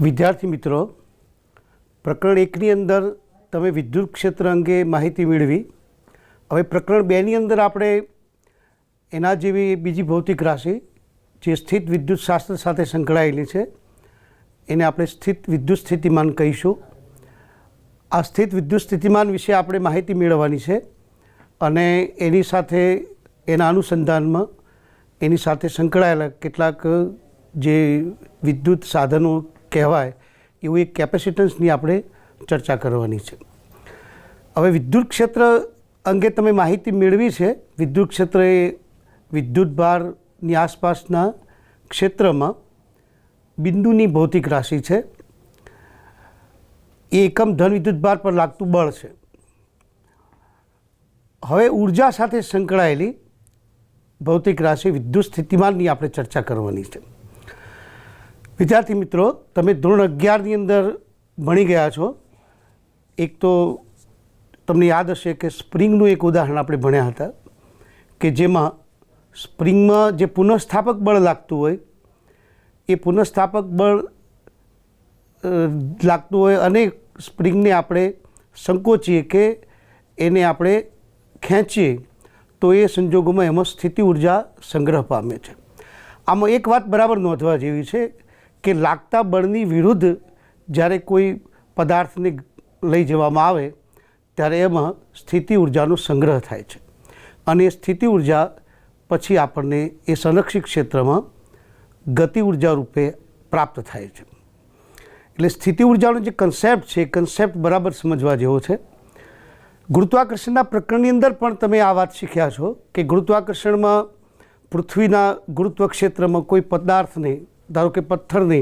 વિદ્યાર્થી મિત્રો, પ્રકરણ 1ની અંદર તમે વિદ્યુત ક્ષેત્ર અંગે માહિતી મેળવી. હવે પ્રકરણ 2ની અંદર આપણે એના જેવી બીજી ભૌતિક રાશિ જે સ્થિત વિદ્યુત શાસ્ત્ર સાથે સંકળાયેલી છે એને આપણે સ્થિત વિદ્યુત સ્થિતિમાન કહીશું. આ સ્થિત વિદ્યુત સ્થિતિમાન વિશે આપણે માહિતી મેળવવાની છે અને એની સાથે એના અનુસંધાનમાં એની સાથે સંકળાયેલા કેટલાક જે વિદ્યુત સાધનો કહેવાય એવું એક કેપેસિટન્સની આપણે ચર્ચા કરવાની છે. હવે વિદ્યુત ક્ષેત્ર અંગે તમે માહિતી મેળવી છે. વિદ્યુત ક્ષેત્ર એ વિદ્યુત ભારની આસપાસના ક્ષેત્રમાં બિંદુની ભૌતિક રાશિ છે. એ એકમ ધન વિદ્યુત ભાર પર લાગતું બળ છે. હવે ઉર્જા સાથે સંકળાયેલી ભૌતિક રાશિ વિદ્યુત સ્થિતિમાનની આપણે ચર્ચા કરવાની છે. વિદ્યાર્થી મિત્રો, તમે ધોરણ 11ની અંદર ભણી ગયા છો. એક તો તમને યાદ હશે કે સ્પ્રિંગનું એક ઉદાહરણ આપણે ભણ્યા હતા કે જેમાં સ્પ્રિંગમાં જે પુનઃસ્થાપક બળ લાગતું હોય એ પુનઃસ્થાપક બળ લાગતું હોય અને સ્પ્રિંગને આપણે સંકોચીએ કે એને આપણે ખેંચીએ તો એ સંજોગોમાં એમાં સ્થિતિ ઉર્જા સંગ્રહ પામે છે. આમાં એક વાત બરાબર નોંધવા જેવી છે કે લાગતા બળની વિરુદ્ધ જ્યારે કોઈ પદાર્થને લઈ જવામાં આવે ત્યારે એમાં સ્થિતિ ઉર્જાનો સંગ્રહ થાય છે અને એ સ્થિતિ ઉર્જા પછી આપણને એ સંરક્ષિત ક્ષેત્રમાં ગતિ ઉર્જા રૂપે પ્રાપ્ત થાય છે. એટલે સ્થિતિ ઉર્જાનો જે કન્સેપ્ટ છે એ કન્સેપ્ટ બરાબર સમજવા જેવો છે. ગુરુત્વાકર્ષણના પ્રકરણની અંદર પણ તમે આ વાત શીખ્યા છો કે ગુરુત્વાકર્ષણમાં પૃથ્વીના ગુરુત્વ ક્ષેત્રમાં કોઈ પદાર્થને, ધારો કે પથ્થરને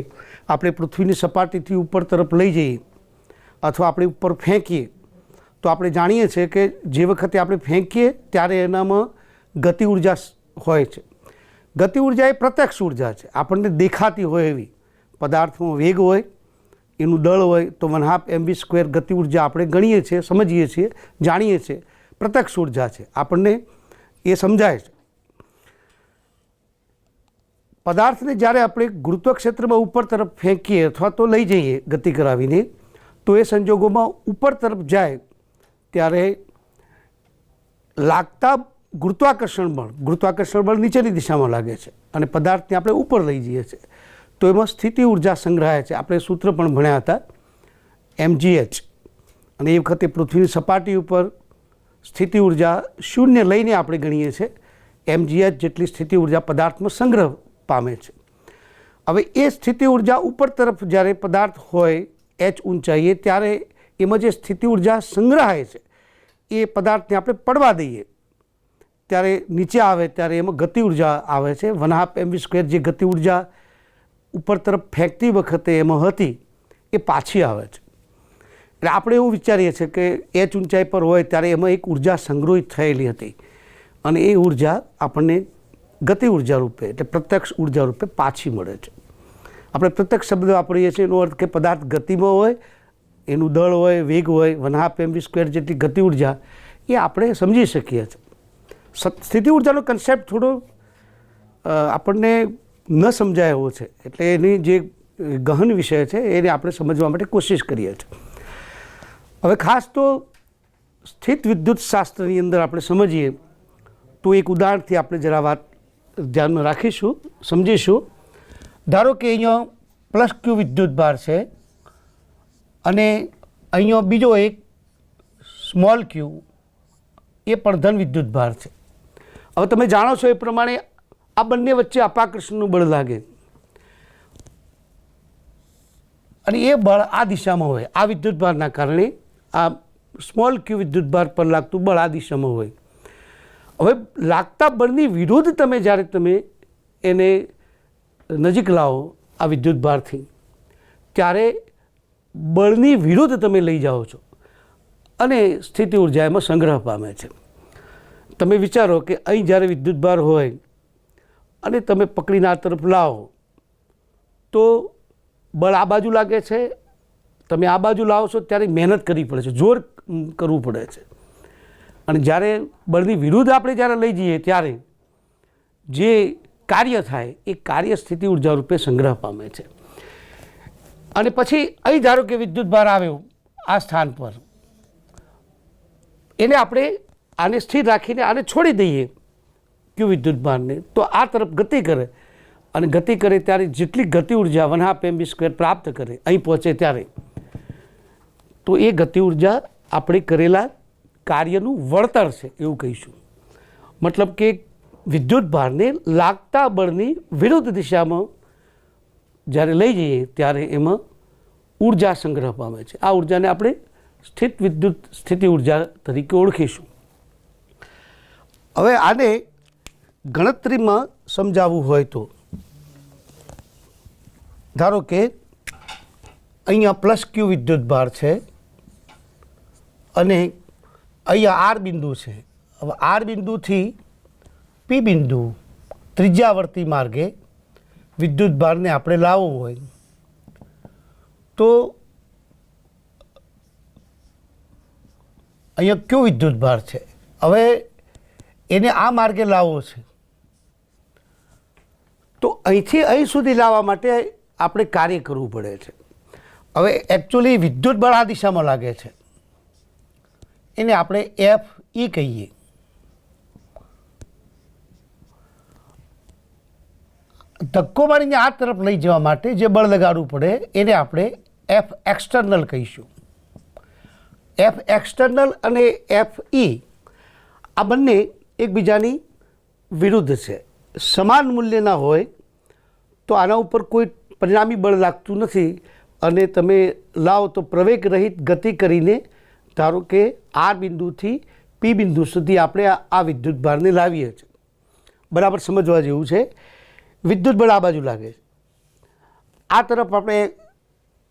આપણે પૃથ્વીની સપાટીથી ઉપર તરફ લઈ જઈએ અથવા આપણે ઉપર ફેંકીએ તો આપણે જાણીએ છીએ કે જે વખતે આપણે ફેંકીએ ત્યારે એનામાં ગતિ ઉર્જા હોય છે. ગતિ ઉર્જા એ પ્રત્યક્ષ ઉર્જા છે, આપણને દેખાતી હોય એવી. પદાર્થમાં વેગ હોય, એનું દળ હોય તો 1/2 mv² ગતિ ઉર્જા આપણે ગણીએ છીએ, સમજીએ છીએ, જાણીએ છીએ. પ્રત્યક્ષ ઉર્જા છે, આપણને એ સમજાય છે. પદાર્થને જ્યારે આપણે ગુરુત્વ ક્ષેત્રમાં ઉપર તરફ ફેંકીએ અથવા તો લઈ જઈએ ગતિ કરાવીને તો એ સંજોગોમાં ઉપર તરફ જાય ત્યારે લાગતા ગુરુત્વાકર્ષણ બળ નીચેની દિશામાં લાગે છે અને પદાર્થને આપણે ઉપર લઈ જઈએ છીએ તો એમાં સ્થિતિ ઉર્જા સંગ્રહાય છે. આપણે સૂત્ર પણ ભણ્યા હતા mgh, અને એ વખતે પૃથ્વીની સપાટી ઉપર સ્થિતિ ઉર્જા શૂન્ય લઈને આપણે ગણીએ છીએ. mgh જેટલી સ્થિતિ ઉર્જા પદાર્થમાં સંગ્રહ પામે છે. હવે એ સ્થિતિ ઉર્જા ઉપર તરફ જ્યારે પદાર્થ હોય h ઊંચાઈએ ત્યારે એમાં જે સ્થિતિ ઉર્જા સંગ્રહાય છે એ પદાર્થને આપણે પડવા દઈએ ત્યારે નીચે આવે ત્યારે એમાં ગતિ ઉર્જા આવે છે. 1/2 mv² જે ગતિ ઉર્જા ઉપર તરફ ફેંકતી વખતે એમાં હતી એ પાછી આવે છે. એટલે આપણે એવું વિચારીએ છીએ કે h ઊંચાઈ પર હોય ત્યારે એમાં એક ઉર્જા સંગ્રહિત થયેલી હતી અને એ ઉર્જા આપણને ગતિ ઉર્જા રૂપે એટલે પ્રત્યક્ષ ઉર્જા રૂપે પાછી મળે છે. આપણે પ્રત્યક્ષ શબ્દ વાપરીએ છીએ એનો અર્થ કે પદાર્થ ગતિમાં હોય, એનું દળ હોય, વેગ હોય, 1/2 mv² જેટલી ગતિ ઉર્જા એ આપણે સમજી શકીએ છીએ. સ્થિતિ ઉર્જાનો કન્સેપ્ટ થોડો આપણને ન સમજાય એવો છે, એટલે એની જે ગહન વિષય છે એને આપણે સમજવા માટે કોશિશ કરીએ છીએ. હવે ખાસ તો સ્થિત વિદ્યુત શાસ્ત્રની અંદર આપણે સમજીએ તો એક ઉદાહરણથી આપણે જરા વાત ધ્યાનમાં રાખીશું, સમજીશું. ધારો કે અહીંયા +q વિદ્યુત ભાર છે અને અહીંયા બીજો એક સ્મોલ q એ પણ ધન વિદ્યુત ભાર છે. હવે તમે જાણો છો એ પ્રમાણે આ બંને વચ્ચે અપાકર્ષણનું બળ લાગે અને એ બળ આ દિશામાં હોય. આ વિદ્યુત ભારના કારણે આ સ્મોલ q વિદ્યુત ભાર પર લાગતું બળ આ દિશામાં હોય. હવે લાગતા બળની વિરુદ્ધ તમે જ્યારે તમે એને નજીક લાવો આ વિદ્યુત ભારથી ત્યારે બળની વિરુદ્ધ તમે લઈ જાઓ છો અને સ્થિતિ ઉર્જા એમાં સંગ્રહ પામે છે. તમે વિચારો કે અહીં જ્યારે વિદ્યુત ભાર હોય અને તમે પકડીને આ તરફ લાવો તો બળ આ બાજુ લાગે છે, તમે આ બાજુ લાવો છો ત્યારે મહેનત કરવી પડે છે, જોર કરવું પડે છે. અને જ્યારે બળની વિરુદ્ધ આપણે જ્યારે લઈ જઈએ ત્યારે જે કાર્ય થાય એ કાર્ય સ્થિતિ ઉર્જા રૂપે સંગ્રહ પામે છે. અને પછી અહીં ધારો કે વિદ્યુત ભાર આવ્યો આ સ્થાન પર, એને આપણે આને સ્થિર રાખીને આને છોડી દઈએ ક્યુ વિદ્યુત ભારને, તો આ તરફ ગતિ કરે અને ગતિ કરે ત્યારે જેટલી ગતિ ઉર્જા 1/2 mv² પ્રાપ્ત કરે અહીં પહોંચે ત્યારે, તો એ ગતિ ઉર્જા આપણે કરેલા કાર્યનું વળતર છે એવું કહીશું. મતલબ કે વિદ્યુત ભારને લાગતા બળની વિરુદ્ધ દિશામાં જ્યારે લઈ જઈએ ત્યારે એમાં ઉર્જા સંગ્રહ પામે છે. આ ઉર્જાને આપણે સ્થિત વિદ્યુત સ્થિતિ ઉર્જા તરીકે ઓળખીશું. હવે આને ગણતરીમાં સમજાવવું હોય તો ધારો કે અહીંયા પ્લસ ક્યુ વિદ્યુત ભાર છે અને અહીંયા આર બિંદુ છે. હવે આર બિંદુથી પી બિંદુ ત્રિજ્યાવર્તી માર્ગે વિદ્યુત ભારને આપણે લાવવો હોય તો અહીંયા ક્યુ વિદ્યુત ભાર છે. હવે એને આ માર્ગે લાવવો છે તો અહીંથી અહીં સુધી લાવવા માટે આપણે કાર્ય કરવું પડે છે. હવે એકચ્યુઅલી વિદ્યુત બળ આ દિશામાં લાગે છે, એને આપણે એફ ઈ કહીએ. ધક્કો મારીને આ તરફ લઈ જવા માટે જે બળ લગાડવું પડે એને આપણે એફ એક્સટર્નલ કહીશું. એફ એક્સટર્નલ અને એફ ઈ આ બંને એકબીજાની વિરુદ્ધ છે. સમાન મૂલ્યના હોય તો આના ઉપર કોઈ પરિણામી બળ લાગતું નથી અને તમે લાવો તો પ્રવેગ રહિત ગતિ કરીને ધારો કે આર બિંદુથી પી બિંદુ સુધી આપણે આ વિદ્યુત ભારને લાવીએ છીએ. બરાબર સમજવા જેવું છે. વિદ્યુત બળ આ બાજુ લાગે છે, આ તરફ આપણે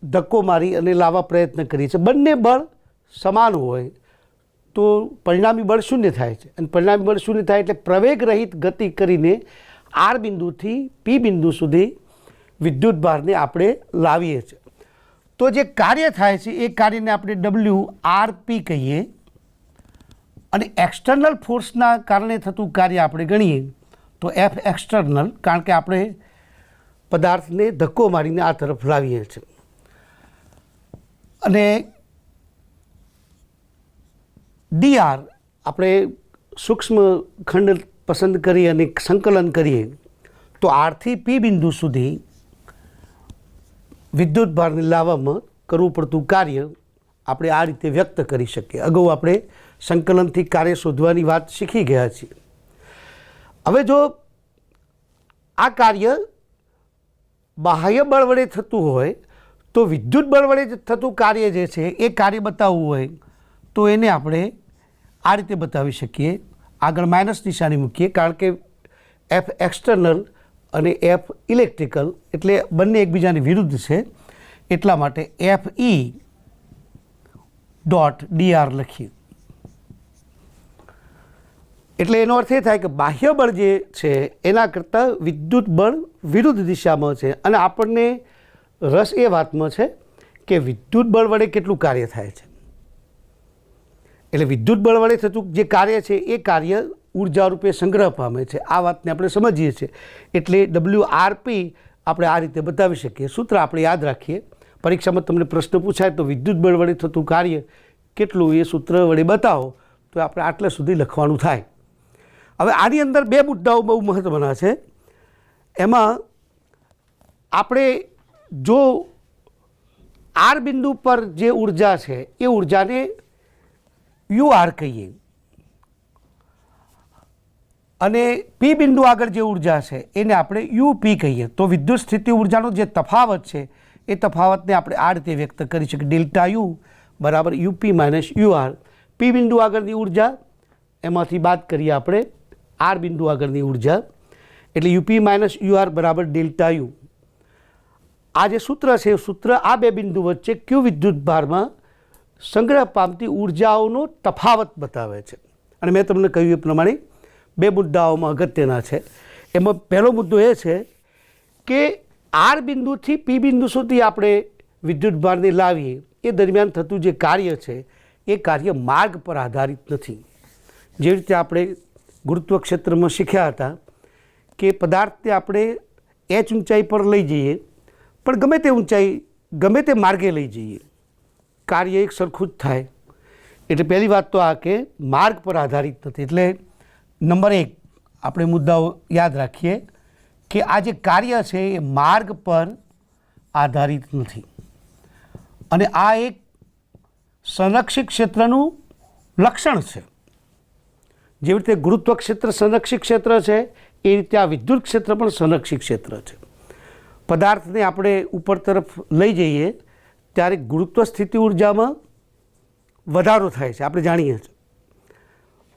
ધક્કો મારી અને લાવવા પ્રયત્ન કરીએ છીએ. બંને બળ સમાન હોય તો પરિણામી બળ શૂન્ય થાય છે અને પરિણામી બળ શૂન્ય થાય એટલે પ્રવેગ રહિત ગતિ કરીને આર બિંદુથી પી બિંદુ સુધી વિદ્યુત ભારને આપણે લાવીએ છીએ. તો જે કાર્ય થાય છે એ કાર્યને આપણે WRP કહીએ અને એક્સટર્નલ ફોર્સના કારણે થતું કાર્ય આપણે ગણીએ તો એફ એક્સટર્નલ, કારણ કે આપણે પદાર્થને ધક્કો મારીને આ તરફ લાવીએ છીએ. અને DR આપણે સૂક્ષ્મ ખંડ પસંદ કરી અને સંકલન કરીએ તો આરથી પી બિંદુ સુધી વિદ્યુત ભારને લાવવામાં કરવું પડતું કાર્ય આપણે આ રીતે વ્યક્ત કરી શકીએ. અગાઉ આપણે સંકલનથી કાર્ય શોધવાની વાત શીખી ગયા છીએ. હવે જો આ કાર્ય બાહ્ય બળ વડે થતું હોય તો વિદ્યુત બળ વડે થતું કાર્ય જે છે એ કાર્ય બતાવવું હોય તો એને આપણે આ રીતે બતાવી શકીએ. આગળ માઇનસ નિશાની મૂકીએ કારણ કે એફ એક્સટર્નલ અને એફ ઇલેક્ટ્રિકલ એટલે બંને એકબીજાની વિરુદ્ધ છે, એટલા માટે એફ ઈ ડોટ DR લખીએ. એટલે એનો અર્થ એ થાય કે બાહ્ય બળ જે છે એના કરતાં વિદ્યુત બળ વિરુદ્ધ દિશામાં છે અને આપણને રસ એ વાતમાં છે કે વિદ્યુત બળ વડે કેટલું કાર્ય થાય છે. એટલે વિદ્યુત બળ વડે થતું જે કાર્ય છે એ કાર્ય ઉર્જા રૂપે સંગ્રહ પામે છે. આ વાતને આપણે સમજીએ છીએ એટલે WRP આપણે આ રીતે બતાવી શકીએ. સૂત્ર આપણે યાદ રાખીએ. પરીક્ષામાં તમને પ્રશ્ન પૂછાય તો વિદ્યુત બળ વડે થતું કાર્ય કેટલું એ સૂત્ર વડે બતાવો તો આપણે આટલા સુધી લખવાનું થાય. હવે આની અંદર બે મુદ્દાઓ બહુ મહત્ત્વના છે. એમાં આપણે જો આર બિંદુ પર જે ઉર્જા છે એ ઉર્જાને UR કહીએ અને પી બિંદુ આગળ જે ઉર્જા છે એને આપણે UP કહીએ તો વિદ્યુત સ્થિતિ ઉર્જાનો જે તફાવત છે એ તફાવતને આપણે આ રીતે વ્યક્ત કરી શકીએ. ડેલ્ટા યુ બરાબર UP માઇનસ UR. પી બિંદુ આગળની ઉર્જા એમાંથી બાદ કરીએ આપણે આર બિંદુ આગળની ઉર્જા એટલે UP માઇનસ UR બરાબર ડેલ્ટા યુ. આ જે સૂત્ર છે એ સૂત્ર આ બે બિંદુ વચ્ચે ક્યુ વિદ્યુત ભારમાં સંગ્રહ પામતી ઉર્જાઓનો તફાવત બતાવે છે. અને મેં તમને કહ્યું એ પ્રમાણે બે મુદ્દાઓમાં અગત્યના છે. એમાં પહેલો મુદ્દો એ છે કે આર બિંદુથી પી બિંદુ સુધી આપણે વિદ્યુત ભારને લાવીએ એ દરમિયાન થતું જે કાર્ય છે એ કાર્ય માર્ગ પર આધારિત નથી. જે રીતે આપણે ગુરુત્વ ક્ષેત્રમાં શીખ્યા હતા કે પદાર્થને આપણે h ઊંચાઈ પર લઈ જઈએ પણ ગમે તે ઊંચાઈ ગમે તે માર્ગે લઈ જઈએ કાર્ય એક સરખું જ થાય. એટલે પહેલી વાત તો આ કે માર્ગ પર આધારિત નથી. એટલે નંબર 1 આપણે મુદ્દાઓ યાદ રાખીએ કે આ જે કાર્ય છે એ માર્ગ પર આધારિત નથી. અને આ એક સંરક્ષિત ક્ષેત્રનું લક્ષણ છે. જેવી રીતે ગુરુત્વ ક્ષેત્ર સંરક્ષિત ક્ષેત્ર છે એ રીતે આ વિદ્યુત ક્ષેત્ર પણ સંરક્ષિત ક્ષેત્ર છે. પદાર્થને આપણે ઉપર તરફ લઈ જઈએ ત્યારે ગુરુત્વ સ્થિતિ ઉર્જામાં વધારો થાય છે. આપણે જાણીએ છીએ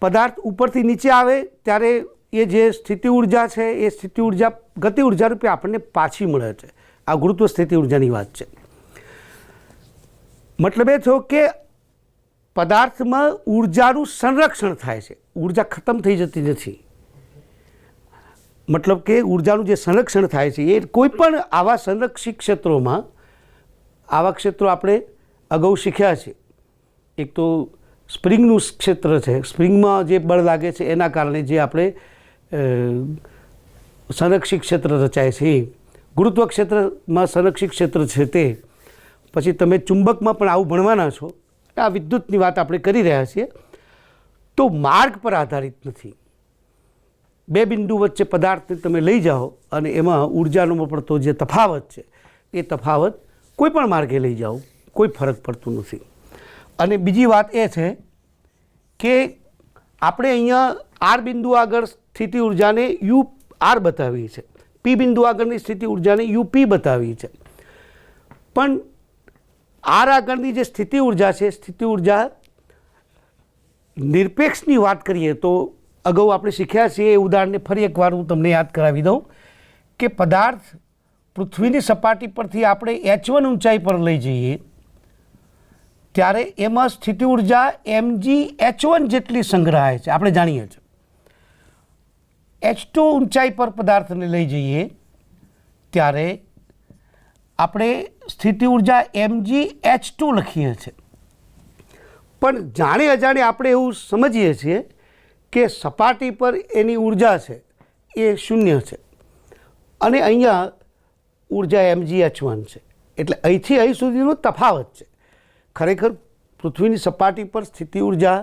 પદાર્થ ઉપરથી નીચે આવે ત્યારે એ જે સ્થિતિ ઉર્જા છે એ સ્થિતિ ઉર્જા ગતિ ઉર્જા રૂપે આપણને પાછી મળે છે. આ ગુરુત્વ સ્થિતિ ઉર્જાની વાત છે. મતલબ એ થયો કે પદાર્થમાં ઉર્જાનું સંરક્ષણ થાય છે. ઉર્જા ખતમ થઈ જતી નથી. મતલબ કે ઉર્જાનું જે સંરક્ષણ થાય છે એ કોઈ પણ આવા સંરક્ષિત ક્ષેત્રોમાં, આવા ક્ષેત્રો આપણે અગાઉ શીખ્યા છે. એક તો સ્પ્રિંગનું ક્ષેત્ર છે. સ્પ્રિંગમાં જે બળ લાગે છે એના કારણે જે આપણે સંરક્ષિત ક્ષેત્ર રચાય છે એ ગુરુત્વ ક્ષેત્રમાં સંરક્ષિત ક્ષેત્ર છે તે. પછી તમે ચુંબકમાં પણ આવું ભણવાના છો. આ વિદ્યુતની વાત આપણે કરી રહ્યા છીએ. તો માર્ગ પર આધારિત નથી. બે બિંદુ વચ્ચે પદાર્થને તમે લઈ જાઓ અને એમાં ઉર્જાનો પડતો જે તફાવત છે એ તફાવત કોઈ પણ માર્ગે લઈ જાઓ કોઈ ફરક પડતું નથી. અને બીજી વાત એ છે કે આપણે અહીંયા આર બિંદુ આગળ સ્થિતિ ઉર્જાને યુ આર બતાવી છે, પી બિંદુ આગળની સ્થિતિ ઉર્જાને યુપી બતાવી છે. પણ આર આગળની જે સ્થિતિ ઉર્જા છે, સ્થિતિ ઉર્જા નિરપેક્ષની વાત કરીએ તો અગાઉ આપણે શીખ્યા છીએ એ ઉદાહરણને ફરી એકવાર હું તમને યાદ કરાવી દઉં કે પદાર્થ પૃથ્વીની સપાટી પરથી આપણે H1 ઊંચાઈ પર લઈ જઈએ ત્યારે એમાં સ્થિતિ ઉર્જા mgh1 જેટલી સંગ્રહાય છે. આપણે જાણીએ છીએ H2 ઊંચાઈ પર પદાર્થને લઈ જઈએ ત્યારે આપણે સ્થિતિ ઉર્જા mgh2 લખીએ છીએ. પણ જાણે અજાણે આપણે એવું સમજીએ છીએ કે સપાટી પર એની ઉર્જા છે એ શૂન્ય છે અને અહીંયા ઉર્જા mgh1 છે. એટલે અહીંથી અહીં સુધીનો તફાવત છે. ખરેખર પૃથ્વીની સપાટી પર સ્થિતિ ઉર્જા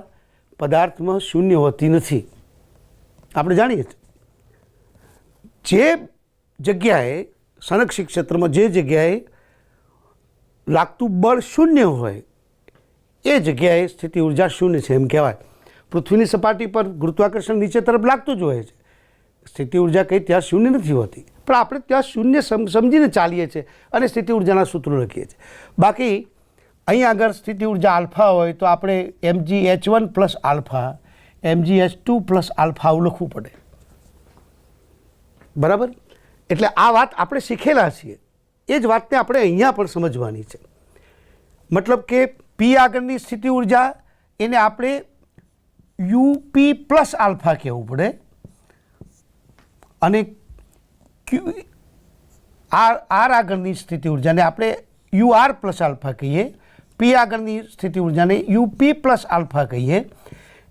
પદાર્થમાં શૂન્ય હોતી નથી. આપણે જાણીએ છીએ જે જગ્યાએ સંરક્ષિત ક્ષેત્રમાં જે જગ્યાએ લાગતું બળ શૂન્ય હોય એ જગ્યાએ સ્થિતિ ઉર્જા શૂન્ય છે એમ કહેવાય. પૃથ્વીની સપાટી પર ગુરુત્વાકર્ષણ નીચે તરફ લાગતું જ હોય છે. સ્થિતિ ઉર્જા કંઈ ત્યાં શૂન્ય નથી હોતી. પણ આપણે ત્યાં શૂન્ય સમજીને ચાલીએ છીએ અને સ્થિતિ ઉર્જાના સૂત્રો લખીએ છીએ. બાકી અહીં આગળ સ્થિતિ ઉર્જા આલ્ફા હોય તો આપણે mgh1 plus alpha, mgh2 plus alpha આવું લખવું પડે. બરાબર? એટલે આ વાત આપણે શીખેલા છીએ. એ જ વાતને આપણે અહીંયા પણ સમજવાની છે. મતલબ કે પી આગળની સ્થિતિ ઉર્જા એને આપણે યુપી પ્લસ આલ્ફા કહેવું પડે અને આર આગળની સ્થિતિ ઉર્જાને આપણે યુઆર પ્લસ આલ્ફા કહીએ. પી આગળની સ્થિતિ ઉર્જાને યુપી પ્લસ આલ્ફા કહીએ.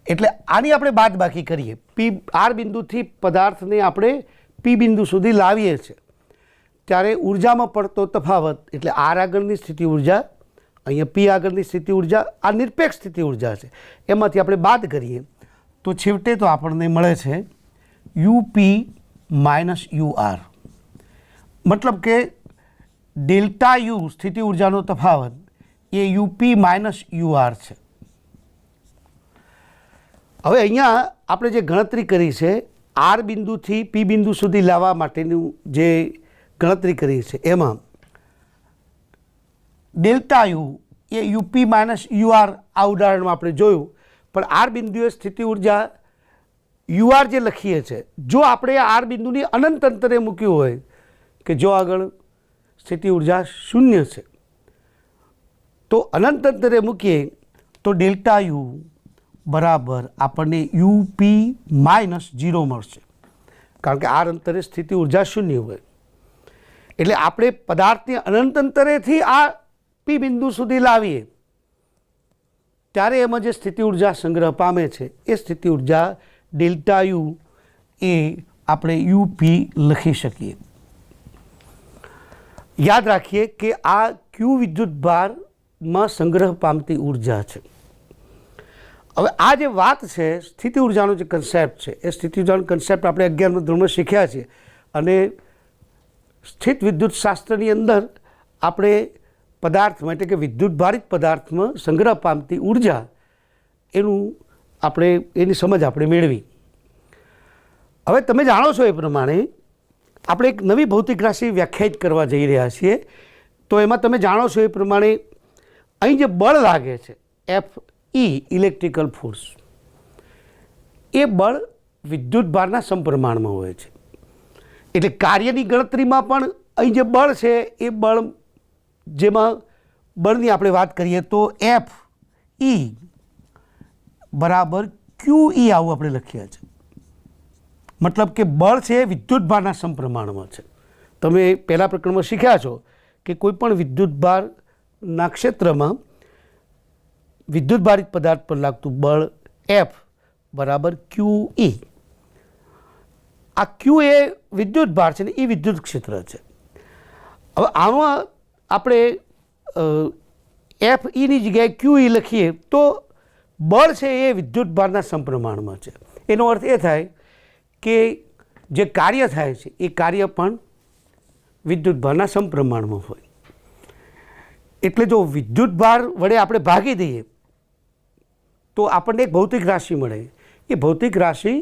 એટલે આની આપણે બાદબાકી કરીએ. પી આર બિંદુથી પદાર્થને આપણે પી બિંદુ સુધી લાવીએ છીએ ત્યારે ઉર્જામાં પડતો તફાવત એટલે આર આગળની સ્થિતિ ઉર્જા, અહીંયા પી આગળની સ્થિતિ ઉર્જા, આ નિરપેક્ષ સ્થિતિ ઉર્જા છે. એમાંથી આપણે બાદ કરીએ તો છેવટે તો આપણને મળે છે યુપી માઇનસ યુઆર. મતલબ કે ડેલ્ટા યુ સ્થિતિ ઉર્જાનો તફાવત એ યુપી માઇનસ યુઆર છે. હવે અહીંયા આપણે જે ગણતરી કરી છે આર બિંદુથી પી બિંદુ સુધી લાવવા માટેનું જે ગણતરી કરી છે એમાં delta you A UP minus UR આ ઉદાહરણમાં આપણે જોયું. પણ આર બિંદુએ સ્થિતિ ઉર્જા યુઆર જે લખીએ છીએ જો આપણે આર બિંદુની અનંત અંતરે મૂક્યું હોય કે જો આગળ સ્થિતિ ઉર્જા શૂન્ય છે તો અનંત અંતરે મૂકીએ તો ડેલ્ટા યુ બરાબર આપણને યુપી માઇનસ 0 મળશે. કારણ કે આર અંતરે સ્થિતિ ઉર્જા શૂન્ય હોય. એટલે આપણે પદાર્થને અનંત અંતરેથી આ પી બિંદુ સુધી લાવીએ ત્યારે એમાં જે સ્થિતિ ઉર્જા સંગ્રહ પામે છે એ સ્થિતિ ઉર્જા ડેલ્ટા યુ એ આપણે યુપી લખી શકીએ. યાદ રાખીએ કે આ ક્યુ વિદ્યુત ભારમાં સંગ્રહ પામતી ઉર્જા છે. હવે આ જે વાત છે સ્થિતિ ઉર્જાનો જે કન્સેપ્ટ છે એ સ્થિતિ ઉર્જાનો કન્સેપ્ટ આપણે 11મા ધોરણમાં શીખ્યા છીએ અને સ્થિત વિદ્યુત શાસ્ત્રની અંદર આપણે પદાર્થમાં એટલે કે વિદ્યુત ભારિત પદાર્થમાં સંગ્રહ પામતી ઉર્જા એની સમજ આપણે મેળવી. હવે તમે જાણો છો એ પ્રમાણે આપણે એક નવી ભૌતિક રાશિ વ્યાખ્યાયિત કરવા જઈ રહ્યા છીએ. તો એમાં તમે જાણો છો એ પ્રમાણે અહીં જે બળ લાગે છે FE ઇલેક્ટ્રિકલ ફોર્સ, એ બળ વિદ્યુત ભારના સમપ્રમાણમાં હોય છે. એટલે કાર્યની ગણતરીમાં પણ અહીં જે બળ છે એ બળ, જેમાં બળની આપણે વાત કરીએ તો FE બરાબર QE આવું આપણે લખ્યા છે. મતલબ કે બળ છે એ વિદ્યુત ભારના સમપ્રમાણમાં છે. તમે પહેલા પ્રકરણમાં શીખ્યા છો કે કોઈ પણ વિદ્યુત ભારના ક્ષેત્રમાં વિદ્યુત ભારિત પદાર્થ પર લાગતું બળ F બરાબર QE. આ Q એ વિદ્યુત ભાર છે ને એ વિદ્યુત ક્ષેત્ર છે. હવે આમાં આપણે FEની જગ્યાએ QE લખીએ તો બળ છે એ વિદ્યુત ભારના સમપ્રમાણમાં છે. એનો અર્થ એ થાય કે જે કાર્ય થાય છે એ કાર્ય પણ વિદ્યુત ભારના સમપ્રમાણમાં હોય. એટલે જો વિદ્યુત ભાર વડે આપણે ભાગી દઈએ તો આપણને એક ભૌતિક રાશિ મળે. એ ભૌતિક રાશિ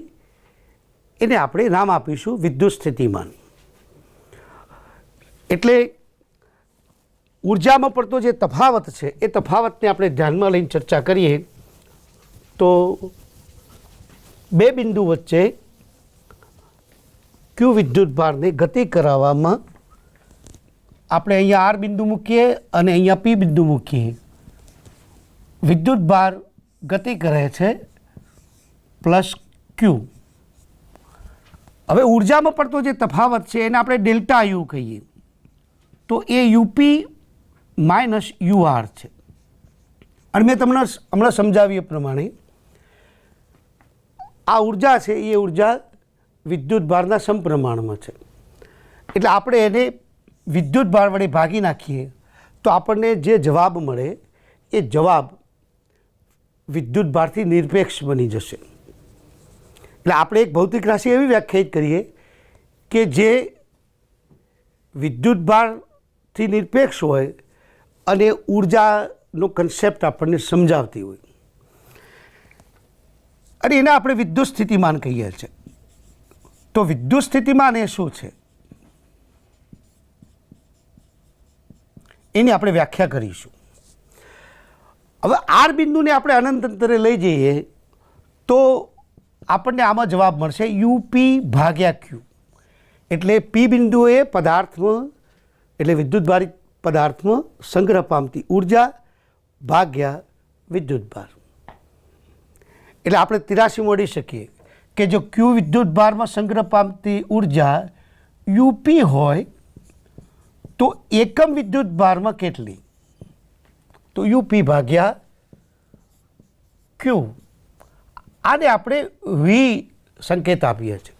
એને આપણે નામ આપીશું વિદ્યુત સ્થિતિમાન. એટલે ઉર્જામાં પડતો જે તફાવત છે એ તફાવતને આપણે ધ્યાનમાં લઈને ચર્ચા કરીએ તો બે બિંદુ વચ્ચે ક્યુ વિદ્યુત ભારને ગતિ કરાવવામાં આપણે અહીંયા આર બિંદુ મૂકીએ અને અહીંયા પી બિંદુ મૂકીએ. વિદ્યુત ભાર ગતિ કરે છે પ્લસ ક્યુ. હવે ઉર્જામાં પડતો જે તફાવત છે એને આપણે ડેલ્ટા યુ કહીએ તો એ યુપી માઇનસ યુઆર છે. અને મેં તમને હમણાં સમજાવ્યું એ પ્રમાણે આ ઉર્જા છે એ ઉર્જા વિદ્યુત ભારના સમપ્રમાણમાં છે. એટલે આપણે એને વિદ્યુત ભાર વડે ભાગી નાખીએ તો આપણને જે જવાબ મળે એ જવાબ વિદ્યુત ભારથી નિરપેક્ષ બની જશે. એટલે આપણે એક ભૌતિક રાશિ એવી વ્યાખ્યાયિત કરીએ કે જે વિદ્યુત ભારથી નિરપેક્ષ હોય અને ઉર્જાનો કન્સેપ્ટ આપણને સમજાવતી હોય અને એને આપણે વિદ્યુત સ્થિતિમાન કહીએ છીએ. તો વિદ્યુત સ્થિતિમાન એ શું છે એની આપણે વ્યાખ્યા કરીશું. હવે આર બિંદુને આપણે અનંત અંતરે લઈ જઈએ તો આપણને આમાં જવાબ મળશે યુપી ભાગ્યા ક્યુ. એટલે પી બિંદુએ પદાર્થમાં એટલે વિદ્યુત ભારિત પદાર્થમાં સંગ્રહ પામતી ઉર્જા ભાગ્યા વિદ્યુત ભાર. એટલે આપણે 83 મોડી શકીએ કે જો ક્યુ વિદ્યુત ભારમાં સંગ્રહ પામતી ઉર્જા યુપી હોય તો એકમ વિદ્યુત ભારમાં કેટલી? તો યુપી ભાગ્યા ક્યુ. આને આપણે વી સંકેત આપીએ છીએ.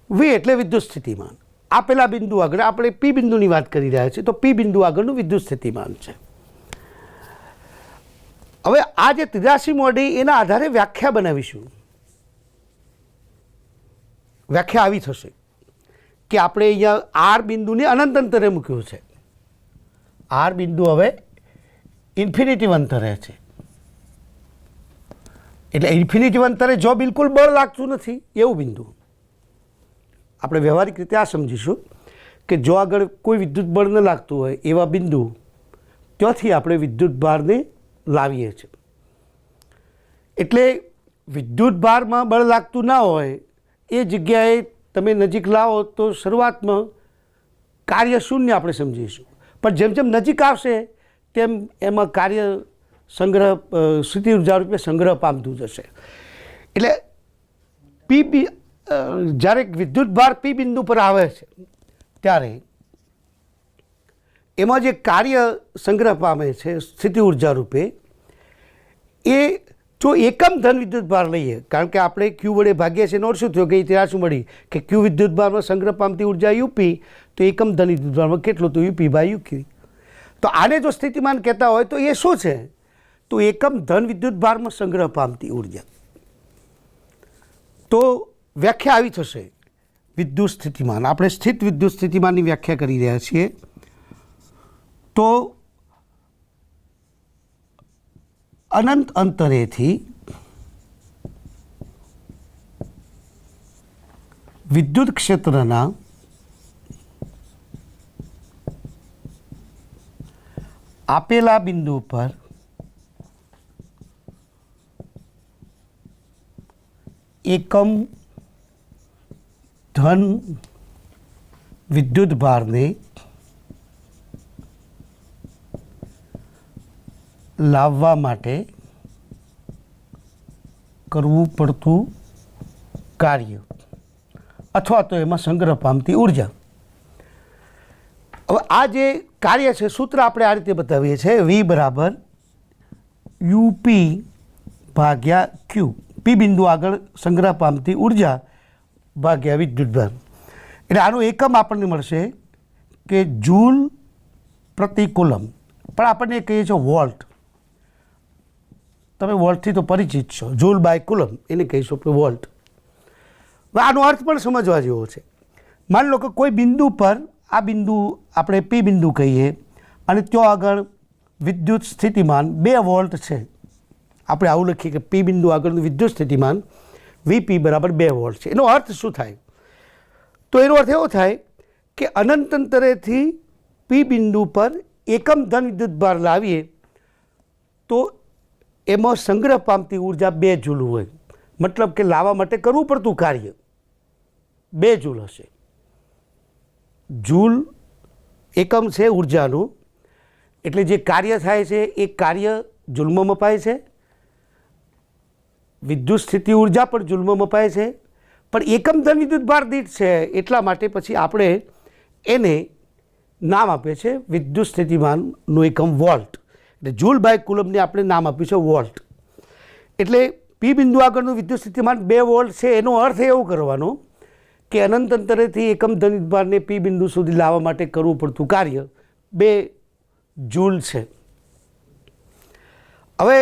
વી એટલે વિદ્યુત સ્થિતિમાન. આપેલા બિંદુ આગળ આપણે પી બિંદુની વાત કરી રહ્યા છીએ તો પી બિંદુ આગળનું વિદ્યુત સ્થિતિમાન છે. હવે આ જે 83 મોડી એના આધારે વ્યાખ્યા બનાવીશું. વ્યાખ્યા આવી થશે કે આપણે અહીંયા આર બિંદુને અનંત અંતરે મૂક્યું છે. આર બિંદુ હવે ઇન્ફિનિટિવ અંતરે છે. એટલે ઇન્ફિનિટિવ અંતરે જો બિલકુલ બળ લાગતું નથી એવું બિંદુ. આપણે વ્યવહારિક રીતે આ સમજીશું કે જો આગળ કોઈ વિદ્યુત બળ ન લાગતું હોય એવા બિંદુ ત્યાંથી આપણે વિદ્યુત ભારને લાવીએ છીએ. એટલે વિદ્યુત ભારમાં બળ લાગતું ના હોય એ જગ્યાએ તમે નજીક લાવો તો શરૂઆતમાં કાર્ય શૂન્ય આપણે સમજીશું. પણ જેમ જેમ નજીક આવશે તેમ એમાં કાર્ય સંગ્રહ સ્થિતિ ઉર્જા રૂપે સંગ્રહ પામતું જશે. એટલે જ્યારે વિદ્યુત ભાર પી બિંદુ પર આવે છે ત્યારે એમાં જે કાર્ય સંગ્રહ પામે છે સ્થિતિ ઉર્જા રૂપે એ જો એકમ ધન વિદ્યુત ભાર લઈએ, કારણ કે આપણે ક્યુ વડે ભાગીએ છીએ નોટ શું થયો કે ત્યાં શું મળી કે ક્યુ વિદ્યુત ભારમાં સંગ્રહ પામતી ઉર્જા યુપી તો એકમ ધન વિદ્યુત ભારમાં કેટલું તો યુપી બાય યુક્યુ. તો આને જો સ્થિતિમાન કહેતા હોય તો એ શું છે? તો એકમ ધન વિદ્યુત ભારમાં સંગ્રહ પામતી ઉર્જા. તો વ્યાખ્યા આવી થશે વિદ્યુત સ્થિતિમાન. આપણે સ્થિત વિદ્યુત સ્થિતિમાનની વ્યાખ્યા કરી રહ્યા છીએ. તો અનંત અંતરેથી વિદ્યુત ક્ષેત્રના આપેલા બિંદુ પર એકમ ધન વિદ્યુત ભારને લાવવા માટે કરવું પડતું કાર્ય અથવા તો એમાં સંગ્રહ પામતી ઉર્જા. હવે આ જે કાર્ય છે સૂત્ર આપણે આ રીતે બતાવીએ છીએ V બરાબર યુપી ભાગ્યા ક્યુ. પી બિંદુ આગળ સંગ્રહ પામતી ઉર્જા ભાગ્યા વિદ્યુતભાર. એટલે આનું એકમ આપણને મળશે કે જૂલ પ્રતિ કુલમ, પણ આપણને કહીએ છીએ વોલ્ટ. તમે વોલ્ટથી તો પરિચિત છો, જૂલ બાય કુલમ એને કહીશું આપણે વોલ્ટ. હવે આનો અર્થ પણ સમજવા જેવો છે. માની લો કે કોઈ બિંદુ પર, આ બિંદુ આપણે પી બિંદુ કહીએ અને ત્યાં આગળ વિદ્યુત સ્થિતિમાન 2 વોલ્ટ છે. આપણે આવું લખીએ કે પી બિંદુ આગળનું વિદ્યુત સ્થિતિમાન વીપી બરાબર 2 વોલ્ટ છે. એનો અર્થ શું થાય? તો એનો અર્થ એવો થાય કે અનંત અંતરેથી પી બિંદુ પર એકમ ધન વિદ્યુત ભાર લાવીએ તો એમાં સંગ્રહ પામતી ઉર્જા 2 જૂલ હોય. મતલબ કે લાવવા માટે કરવું પડતું કાર્ય 2 જૂલ હશે. જૂલ એકમ છે ઉર્જાનું, એટલે જે કાર્ય થાય છે એ કાર્ય જૂલમાં મપાય છે. વિદ્યુત સ્થિતિ ઉર્જા પણ જૂલમાં મપાય છે, પણ એકમ ધન વિદ્યુત ભાર દીઠ છે એટલા માટે પછી આપણે એને નામ આપીએ છીએ વિદ્યુત સ્થિતિમાનનું એકમ વોલ્ટ. એટલે જૂલ બાય કુલમને આપણે નામ આપ્યું છે વોલ્ટ. એટલે પી બિંદુ આગળનું વિદ્યુત સ્થિતિમાન 2 વોલ્ટ છે. એનો અર્થ એવો કરવાનો કે અનંત અંતરેથી એકમ ધન વિદ્યુત ભારને પી બિંદુ સુધી લાવવા માટે કરવું પડતું કાર્ય 2 જૂલ છે. હવે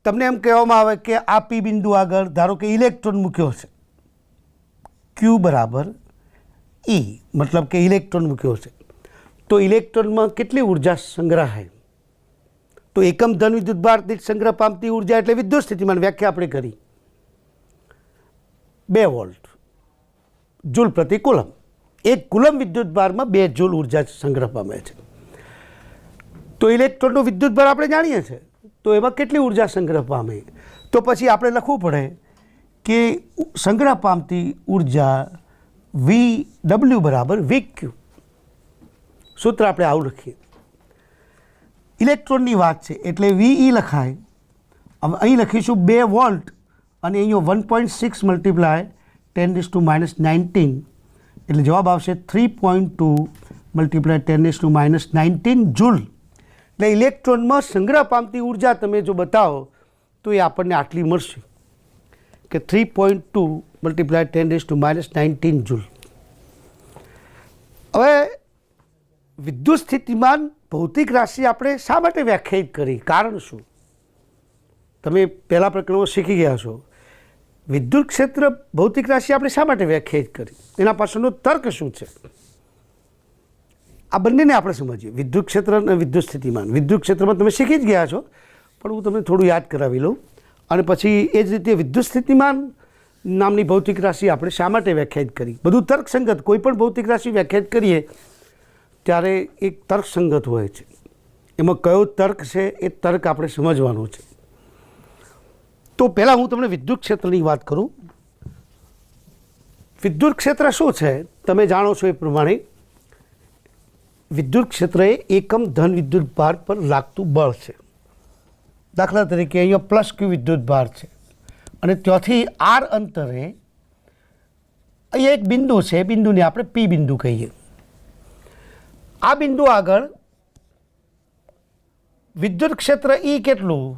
તમને એમ કહેવામાં આવે કે આ પી બિંદુ આગળ ધારો કે ઇલેક્ટ્રોન મૂક્યો છે, ક્યુ બરાબર E, મતલબ કે ઇલેક્ટ્રોન મૂક્યો છે. તો ઇલેક્ટ્રોનમાં કેટલી ઉર્જા સંગ્રહાય? તો એકમ ધન વિદ્યુત ભાર દીઠ સંગ્રહ પામતી ઉર્જા એટલે વિદ્યુત સ્થિતિમાન વ્યાખ્યા આપણે કરી 2 વોલ્ટ જૂલ પ્રતિ કુલમ. 1 કુલમ વિદ્યુત ભારમાં 2 જૂલ ઉર્જા સંગ્રહ પામે છે. તો ઇલેક્ટ્રોનનો વિદ્યુત ભાર આપણે જાણીએ છીએ, તો એમાં કેટલી ઉર્જા સંગ્રહ પામે? તો પછી આપણે લખવું પડે કે સંગ્રહ પામતી ઉર્જા VW બરાબર VQ. સૂત્ર આપણે આવું લખીએ. ઇલેક્ટ્રોનની વાત છે એટલે VE લખાય. હવે અહીં લખીશું 2 વોલ્ટ અને અહીંયા 1.6 મલ્ટીપ્લાય 10⁻⁹ એટલે જવાબ આવશે 3.2 મલ્ટીપ્લાય 10⁻⁹ જૂલ. એટલે ઇલેક્ટ્રોનમાં સંગ્રહ પામતી ઉર્જા તમે જો બતાવો તો એ આપણને આટલી મળશે કે 3.2 મલ્ટીપ્લાય 10⁻⁹ જૂલ. હવે વિદ્યુત સ્થિતિમાન ભૌતિક રાશિ આપણે શા માટે વ્યાખ્યાયિત કરી? કારણ શું? તમે પહેલા પ્રકરણમાં શીખી ગયા છો. વિદ્યુત ક્ષેત્ર ભૌતિક રાશિ આપણે શા માટે વ્યાખ્યાયિત કરી? એના પાછળનો તર્ક શું છે? આ બંનેને આપણે સમજીએ, વિદ્યુત ક્ષેત્ર અને વિદ્યુત સ્થિતિમાન. વિદ્યુત ક્ષેત્રમાં તમે શીખી જ ગયા છો, પણ હું તમને થોડું યાદ કરાવી લઉં. અને પછી એ જ રીતે વિદ્યુત સ્થિતિમાન નામની ભૌતિક રાશિ આપણે શા માટે વ્યાખ્યાયિત કરી? બધું તર્કસંગત. કોઈ પણ ભૌતિક રાશિ વ્યાખ્યાયિત કરીએ ત્યારે એક તર્કસંગત હોય છે. એમાં કયો તર્ક છે એ તર્ક આપણે સમજવાનો છે. તો પહેલાં હું તમને વિદ્યુત ક્ષેત્રની વાત કરું. વિદ્યુત ક્ષેત્ર શું છે? તમે જાણો છો એ પ્રમાણે વિદ્યુત ક્ષેત્ર એ એકમ ધન વિદ્યુત ભાર પર લાગતું બળ છે. દાખલા તરીકે અહીંયા +Q વિદ્યુત ભાર છે અને ત્યાંથી R અંતરે અહીંયા એક બિંદુ છે. બિંદુને આપણે P બિંદુ કહીએ. આ બિંદુ આગળ વિદ્યુત ક્ષેત્ર E કેટલું?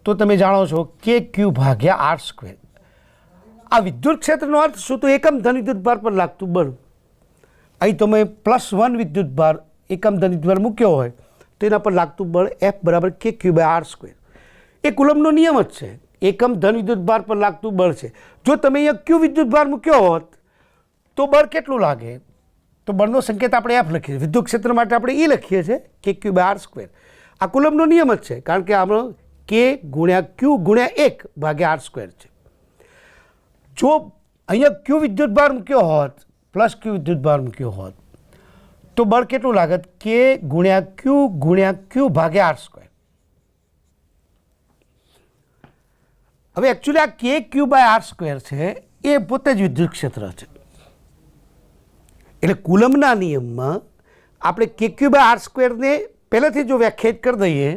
તો તમે જાણો છો KQ ભાગ્યા R². આ વિદ્યુત ક્ષેત્રનો અર્થ શું? તો એકમ ધન વિદ્યુત ભાર પર લાગતું બળ. અહીં તમે +1 વિદ્યુત ભાર એકમ ધન વિદ્યુત ભાર મૂક્યો હોય તો એના પર લાગતું બળ F બરાબર KQ/r². એ કુલમનો નિયમ જ છે. એકમ ધન વિદ્યુતભાર પર લાગતું બળ છે. જો તમે અહીંયા Q વિદ્યુતભાર મૂક્યો હોત તો બળ કેટલું લાગે? તો બળનો સંકેત આપણે F લખીએ છીએ. વિદ્યુત ક્ષેત્ર માટે આપણે E લખીએ છીએ KQ/r². આ કુલમનો નિયમ જ છે, કારણ કે આમાં K×Q×1/r² છે. જો અહીંયા Q વિદ્યુતભાર મૂક્યો હોત પ્લસ Q વિદ્યુતભાર મૂક્યો હોત તો બળ કેટલું લાગત? K×Q×Q/r². હવે એકચ્યુઅલી આ KQ/r² છે એ પોતે જ વિદ્યુત ક્ષેત્ર છે. એટલે કુલમના નિયમમાં આપણે KQ/r² ને પહેલેથી જો વ્યાખ્યાયિત કરી દઈએ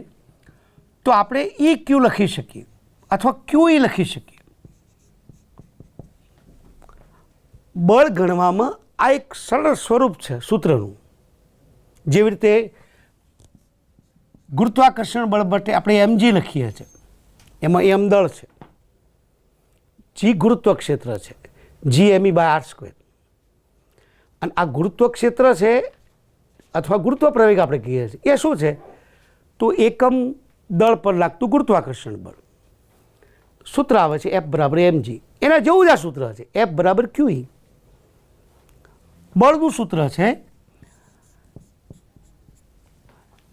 તો આપણે EQ લખી શકીએ અથવા QE લખી શકીએ. બળ ગણવામાં આ એક સરળ સ્વરૂપ છે સૂત્રનું. જેવી રીતે ગુરુત્વાકર્ષણ બળ માટે આપણે mg લખીએ છીએ, એમાં m દળ છે, g ગુરુત્વ ક્ષેત્ર છે, GME/r². અને આ ગુરુત્વ ક્ષેત્ર છે અથવા ગુરુત્વ પ્રવેગ આપણે કહીએ છીએ, એ શું છે? તો એકમ દળ પર લાગતું ગુરુત્વાકર્ષણ બળ. સૂત્ર આવે છે F બરાબર mg. એના જેવું જ આ સૂત્ર છે, F બરાબર QE. બળનું સૂત્ર છે.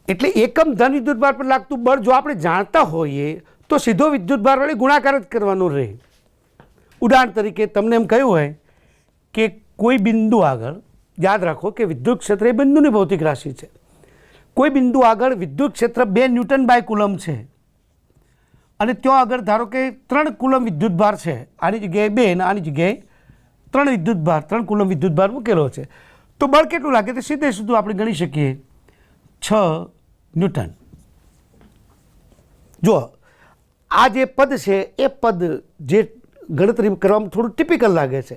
એટલે એકમ ધન વિદ્યુતભાર પર લાગતું બળ જો આપણે જાણતા હોઈએ તો સીધો વિદ્યુતભાર વડે ગુણાકાર જ કરવાનો રહે. ઉદાહરણ તરીકે તમને એમ કહ્યું હોય કે કોઈ બિંદુ આગળ, યાદ રાખો કે વિદ્યુત ક્ષેત્ર એ બિંદુની ભૌતિક રાશિ છે. કોઈ બિંદુ આગળ વિદ્યુત ક્ષેત્ર 2 ન્યૂટન/કુલમ છે અને ત્યાં આગળ ધારો કે 3 કુલમ વિદ્યુતભાર છે. આની જગ્યાએ 2 અને આની જગ્યાએ 3 વિદ્યુતભાર, 3 કુલમ વિદ્યુતભાર મૂકેલો છે. તો બળ કેટલું લાગે? તો સીધે સીધું આપણે ગણી શકીએ 6 ન્યૂટન. જો આ જે પદ છે એ પદ જે ગણતરી કરવામાં થોડું ટિપિકલ લાગે છે,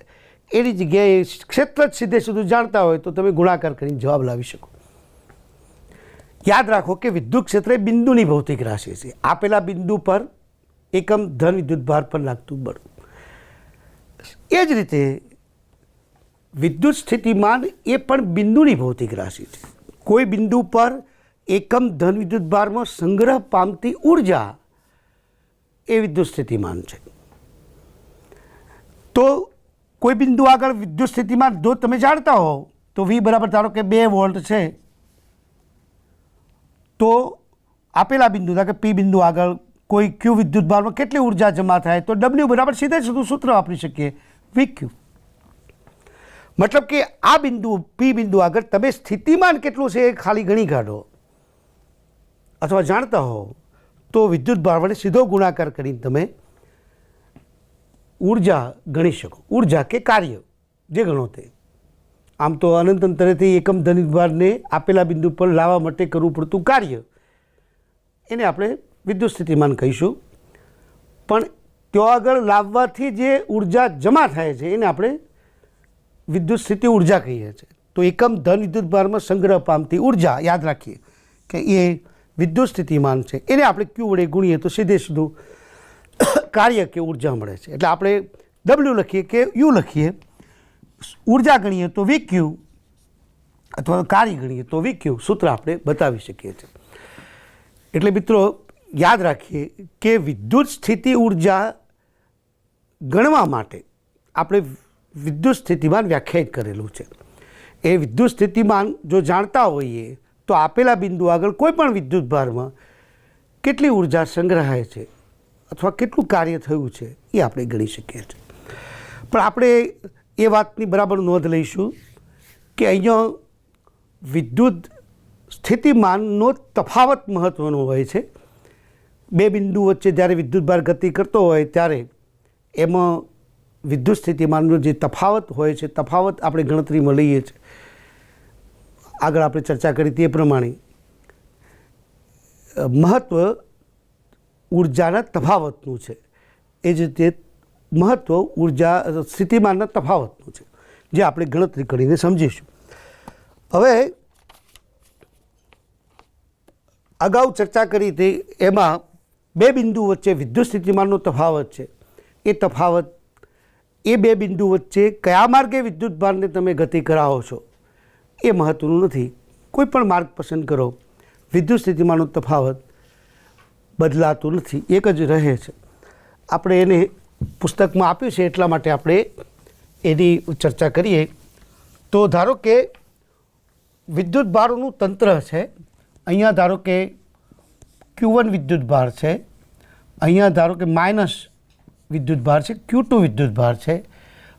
એની જગ્યાએ ક્ષેત્ર જ સીધે સીધું જાણતા હોય તો તમે ગુણાકાર કરીને જવાબ લાવી શકો. યાદ રાખો કે વિદ્યુત ક્ષેત્ર એ બિંદુની ભૌતિક રાશિ છે. આપેલા બિંદુ પર એકમ ધન વિદ્યુતભાર પર લાગતું બળ. એ જ રીતે વિદ્યુત સ્થિતિમાન એ પણ બિંદુની ભૌતિક રાશિ છે. કોઈ બિંદુ પર એકમ ધન વિદ્યુતભારમાં સંગ્રહ પામતી ઉર્જા એ વિદ્યુત સ્થિતિમાન છે. તો કોઈ બિંદુ આગળ વિદ્યુત સ્થિતિમાન જો તમે જાણતા હો તો V બરાબર ધારો કે 2 વોલ્ટ છે, તો આપેલા બિંદુ ધારો કે P બિંદુ આગળ કોઈ Q વિદ્યુતભારમાં કેટલી ઉર્જા જમા થાય તો W બરાબર સીધે સીધું સૂત્ર વાપરી શકીએ VQ. મતલબ કે આ બિંદુ P બિંદુ આગળ તમે સ્થિતિમાન કેટલું છે એ ખાલી ગણી કાઢો અથવા જાણતા હો તો વિદ્યુતભાર વડે સીધો ગુણાકાર કરીને તમે ઉર્જા ગણી શકો. ઉર્જા કે કાર્ય જે ગણો તે. આમ તો અનંત અંતરેથી એકમ ધન વિદ્યુતભારને આપેલા બિંદુ પર લાવવા માટે કરવું પડતું કાર્ય એને આપણે વિદ્યુત સ્થિતિમાન કહીશું. પણ ત્યાં આગળ લાવવાથી જે ઉર્જા જમા થાય છે એને આપણે વિદ્યુત સ્થિતિ ઉર્જા કહીએ છીએ. તો એકમ ધન વિદ્યુતભારમાં સંગ્રહ પામતી ઉર્જા યાદ રાખીએ કે એ વિદ્યુત સ્થિતિમાન છે. એને આપણે Q વડે ગુણીએ તો સીધે સીધું કાર્ય કે ઉર્જા મળે છે. એટલે આપણે W લખીએ કે U લખીએ, ઉર્જા ગણીએ તો VQ અથવા કાર્ય ગણીએ તો VQ, સૂત્ર આપણે બતાવી શકીએ છીએ. એટલે મિત્રો યાદ રાખીએ કે વિદ્યુત સ્થિતિ ઉર્જા ગણવા માટે આપણે વિદ્યુત સ્થિતિમાન વ્યાખ્યાયિત કરેલું છે. એ વિદ્યુત સ્થિતિમાન જો જાણતા હોઈએ તો આપેલા બિંદુ આગળ કોઈ પણ વિદ્યુતભારમાં કેટલી ઉર્જા સંગ્રહાય છે અથવા કેટલું કાર્ય થયું છે એ આપણે ગણી શકીએ છીએ. પણ આપણે એ વાતની બરાબર નોંધ લઈશું કે અહીંયા વિદ્યુત સ્થિતિમાનનો તફાવત મહત્ત્વનો હોય છે. બે બિંદુ વચ્ચે જ્યારે વિદ્યુતભાર ગતિ કરતો હોય ત્યારે એમાં વિદ્યુત સ્થિતિમાનનો જે તફાવત હોય છે, તફાવત આપણે ગણતરીમાં લઈએ છીએ. આગળ આપણે ચર્ચા કરી તે પ્રમાણે મહત્ત્વ ઉર્જાના તફાવતનું છે, એ જ રીતે મહત્ત્વ ઉર્જા સ્થિતિમાનના તફાવતનું છે, જે આપણે ગણતરી કરીને સમજીશું. હવે અગાઉ ચર્ચા કરી તે એમાં બે બિંદુ વચ્ચે વિદ્યુત સ્થિતિમાનનો તફાવત છે. એ તફાવત એ બે બિંદુ વચ્ચે કયા માર્ગે વિદ્યુતભારને તમે ગતિ કરાવો છો એ મહત્ત્વનું નથી. કોઈ પણ માર્ગ પસંદ કરો, વિદ્યુત સ્થિતિમાનનો તફાવત બદલાતો નથી, એક જ રહે છે. આપણે એને પુસ્તકમાં આપ્યું છે એટલા માટે આપણે એની ચર્ચા કરીએ. તો ધારો કે વિદ્યુત ભારોનું તંત્ર છે. અહીંયા ધારો કે Q1 વિદ્યુત ભાર છે, અહીંયા ધારો કે માઇનસ વિદ્યુત ભાર છે, Q2 વિદ્યુત ભાર છે,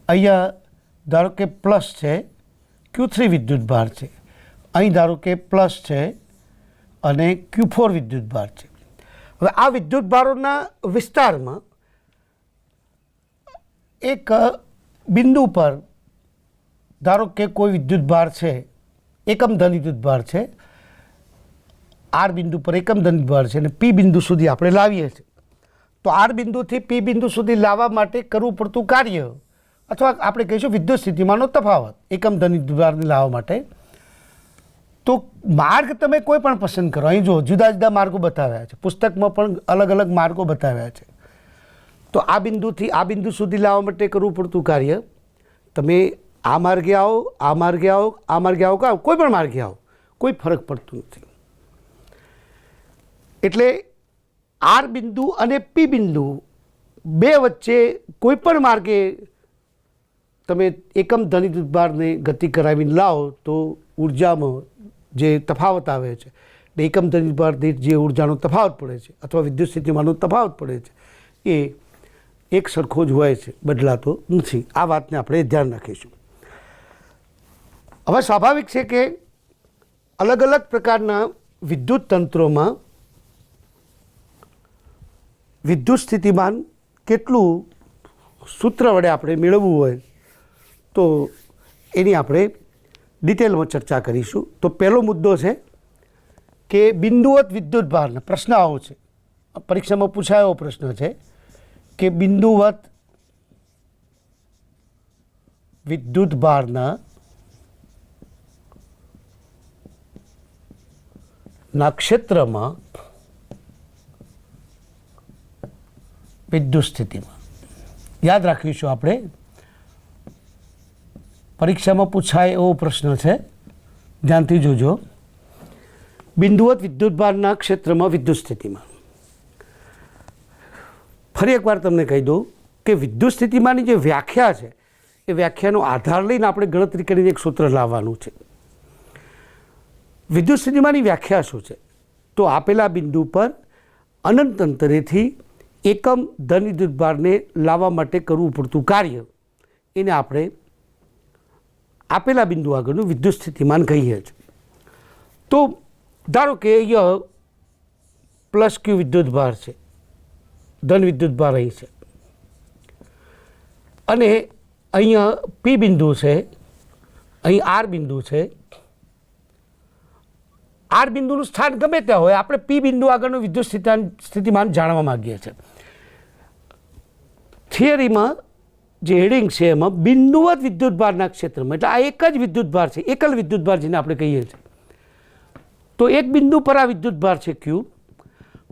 અહીંયા ધારો કે પ્લસ છે, Q3 વિદ્યુત ભાર છે, અહીં ધારો કે પ્લસ છે અને Q4 વિદ્યુત ભાર છે. હવે આ વિદ્યુત ભારોના વિસ્તારમાં એક બિંદુ પર ધારો કે કોઈ વિદ્યુત ભાર છે, એકમ ધન વિદ્યુત ભાર છે, આર બિંદુ પર એકમ ધન વિદ્યુત ભાર છે અને પી બિંદુ સુધી આપણે લાવીએ છીએ. તો આર બિંદુથી પી બિંદુ સુધી લાવવા માટે કરવું પડતું કાર્ય અથવા આપણે કહીશું વિદ્યુત સ્થિતિમાનનો તફાવત એકમ ધન વિદ્યુત ભારને લાવવા માટે. તો માર્ગ તમે કોઈ પણ પસંદ કરો. અહીં જો જુદા જુદા માર્ગો બતાવ્યા છે, પુસ્તકમાં પણ અલગ અલગ માર્ગો બતાવ્યા છે. તો આ બિંદુથી આ બિંદુ સુધી લાવવા માટે કરવું પડતું કાર્ય તમે આ માર્ગે આવો, આ માર્ગે આવો, આ માર્ગે આવો, કોઈ પણ માર્ગે આવો, કોઈ ફરક પડતું નથી. એટલે આર બિંદુ અને પી બિંદુ બે વચ્ચે કોઈ પણ માર્ગે તમે એકમ ધન વિદ્યુત ભારને ગતિ કરાવીને લાવો તો ઉર્જામાં જે તફાવત આવે છે, એકમ ધન વિદ્યુત ભાર દીઠ જે ઉર્જાનો તફાવત પડે છે અથવા વિદ્યુત સ્થિતિમાનનો તફાવત પડે છે એ એક સરખો જ હોય છે, બદલાતો નથી. આ વાતને આપણે ધ્યાન રાખીશું. હવે સ્વાભાવિક છે કે અલગ અલગ પ્રકારના વિદ્યુત તંત્રોમાં વિદ્યુત સ્થિતિમાન કેટલું સૂત્ર વડે આપણે મેળવવું હોય તો એની આપણે ડિટેલમાં ચર્ચા કરીશું. તો પહેલો મુદ્દો છે કે બિંદુવત વિદ્યુત ભારનો પ્રશ્ન આવો છે, પરીક્ષામાં પૂછાયો પ્રશ્ન છે કે બિંદુવત વિદ્યુત ભારના ક્ષેત્રમાં વિદ્યુત સ્થિતિમાન યાદ રાખીશું આપણે. પરીક્ષામાં પૂછાય એવો પ્રશ્ન છે, ધ્યાનથી જોજો. બિંદુવત વિદ્યુત ભારના ક્ષેત્રમાં વિદ્યુત સ્થિતિમાન. ફરી એકવાર તમને કહી દઉં કે વિદ્યુત સ્થિતિમાનની જે વ્યાખ્યા છે એ વ્યાખ્યાનો આધાર લઈને આપણે ગણતરી કરીને એક સૂત્ર લાવવાનું છે. વિદ્યુત સ્થિતિમાનની વ્યાખ્યા શું છે? તો આપેલા બિંદુ પર અનંત અંતરેથી એકમ ધન વિદ્યુત ભારને લાવવા માટે કરવું પડતું કાર્ય એને આપણે આપેલા બિંદુ આગળનું વિદ્યુત સ્થિતિમાન કહીએ છીએ. તો ધારો કે અહીંયા પ્લસ ક્યુ વિદ્યુત ભાર છે, ધન વિદ્યુત ભાર અહીં છે અને અહીંયા પી બિંદુ છે, અહીં આર બિંદુ છે. આર બિંદુનું સ્થાન ગમે ત્યાં હોય, આપણે પી બિંદુ આગળનું વિદ્યુત સ્થિતિમાન જાણવા માગીએ છીએ. થિયરીમાં જે હેડિંગ છે એમાં બિંદુવત વિદ્યુત ભારના ક્ષેત્રમાં, એટલે આ એક જ વિદ્યુત ભાર છે, એકલ વિદ્યુત ભાર જેને આપણે કહીએ છીએ. તો એક બિંદુ પર આ વિદ્યુત ભાર છે ક્યુ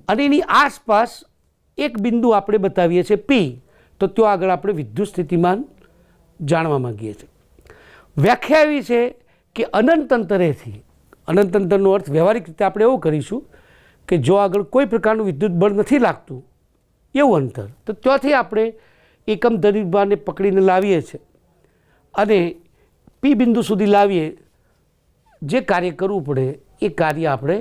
અને એની આસપાસ એક બિંદુ આપણે બતાવીએ છીએ પી. તો ત્યાં આગળ આપણે વિદ્યુત સ્થિતિમાન જાણવા માગીએ છીએ. વ્યાખ્યા એવી છે કે અનંત અંતરેથી, અનંત અંતરનો અર્થ વ્યવહારિક રીતે આપણે એવો કરીશું કે જો આગળ કોઈ પ્રકારનું વિદ્યુત બળ નથી લાગતું એવું અંતર, તો ત્યાંથી આપણે એકમ ધન વિદ્યુત ભારને પકડીને લાવીએ છીએ અને પી બિંદુ સુધી લાવીએ. જે કાર્ય કરવું પડે એ કાર્ય આપણે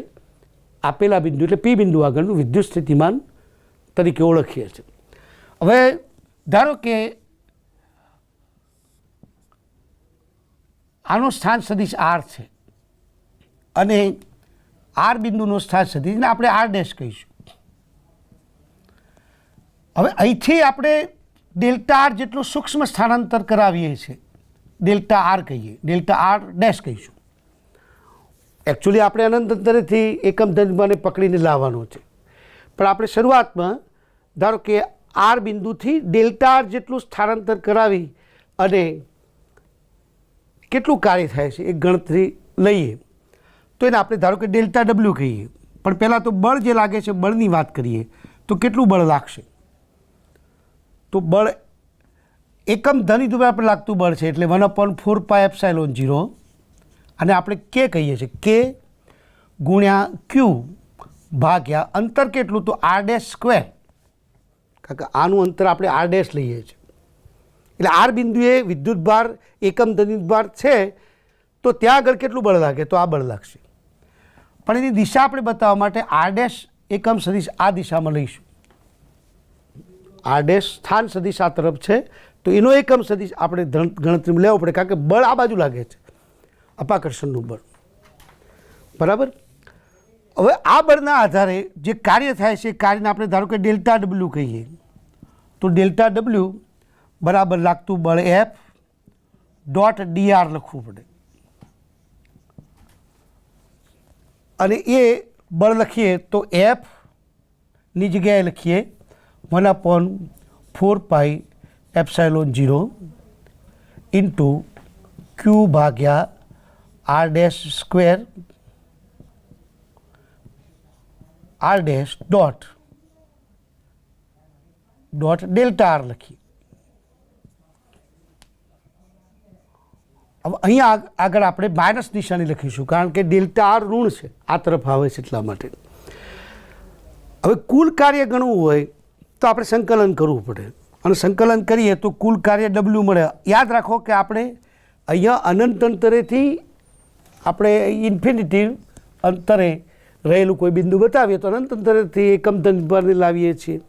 આપેલા બિંદુ એટલે પી બિંદુ આગળનું વિદ્યુત સ્થિતિમાન તરીકે ઓળખીએ છીએ. હવે ધારો કે આનો સ્થાન સદિશ આર છે અને આર બિંદુનો સ્થાન સદિશને આપણે આર ડેશ કહીશું. હવે અહીંથી આપણે ડેલ્ટા આર જેટલું સૂક્ષ્મ સ્થાનાંતર કરાવીએ છીએ, ડેલ્ટા આર કહીએ, ડેલ્ટા આર ડેશ કહીશું. એકચ્યુઅલી આપણે અનંત અંતરેથી એકમ ધનભારને પકડીને લાવવાનો છે, પણ આપણે શરૂઆતમાં ધારો કે આર બિંદુથી ડેલ્ટા આર જેટલું સ્થાનાંતર કરાવી અને કેટલું કાર્ય થાય છે એ ગણતરી લઈએ તો એને આપણે ધારો કે ડેલ્ટા ડબલ્યુ કહીએ. પણ પહેલાં તો બળ જે લાગે છે બળની વાત કરીએ તો કેટલું બળ લાગશે? તો બળ એકમ ધન વિદ્યુત પર લાગતું બળ છે એટલે 1/4 પાય એપ્સાઇલોન 0 અને આપણે કે કહીએ છીએ કે ગુણ્યા ક્યુ ભાગ્યા અંતર કેટલું તો આર ડેશ સ્ક્વેર, કારણ કે આનું અંતર આપણે આર ડેશ લઈએ છીએ એટલે આર બિંદુએ વિદ્યુતભાર એકમ ધનવિદ્યુતભાર છે તો ત્યાં આગળ કેટલું બળ લાગે તો આ બળ લાગશે. પણ એની દિશા આપણે બતાવવા માટે આર ડેશ એકમ સદિશ આ દિશામાં લઈશું. આર ડેશ સ્થાન સદિશ આ તરફ છે તો એનો એકમ સદિશ આપણે ગણતરીમાં લેવો પડે, કારણ કે બળ આ બાજુ લાગે છે, અપાકર્ષણનું બળ. બરાબર. હવે આ બળના આધારે જે કાર્ય થાય છે એ કાર્યને આપણે ધારો કે ડેલ્ટા ડબલ્યુ કહીએ તો ડેલ્ટા ડબલ્યુ બરાબર લાગતું બળ એફ ડોટ ડીઆર લખવું પડે અને એ બળ લખીએ તો એફની જગ્યાએ લખીએ 1/4 એપ્સાઇલોન 0 ઇન્ટુ ક્યુ ભાગ્યા R dash square R dash dot delta R લખીએ. હવે અહીંયા આગળ આપણે માઇનસ નિશાની લખીશું, કારણ કે ડેલ્ટા આર ઋણ છે, આ તરફ આવે છે એટલા માટે. હવે કુલ કાર્ય ગણવું હોય તો આપણે સંકલન કરવું પડે અને સંકલન કરીએ તો કુલ કાર્ય ડબલ્યુ મળે. યાદ રાખો કે આપણે અહીંયા અનંત અંતરેથી આપણે ઇન્ફિનિટી અંતરે રહેલું કોઈ બિંદુ બતાવીએ તો અનંત અંતરેથી એકમ ધનભારને લાવીએ છીએ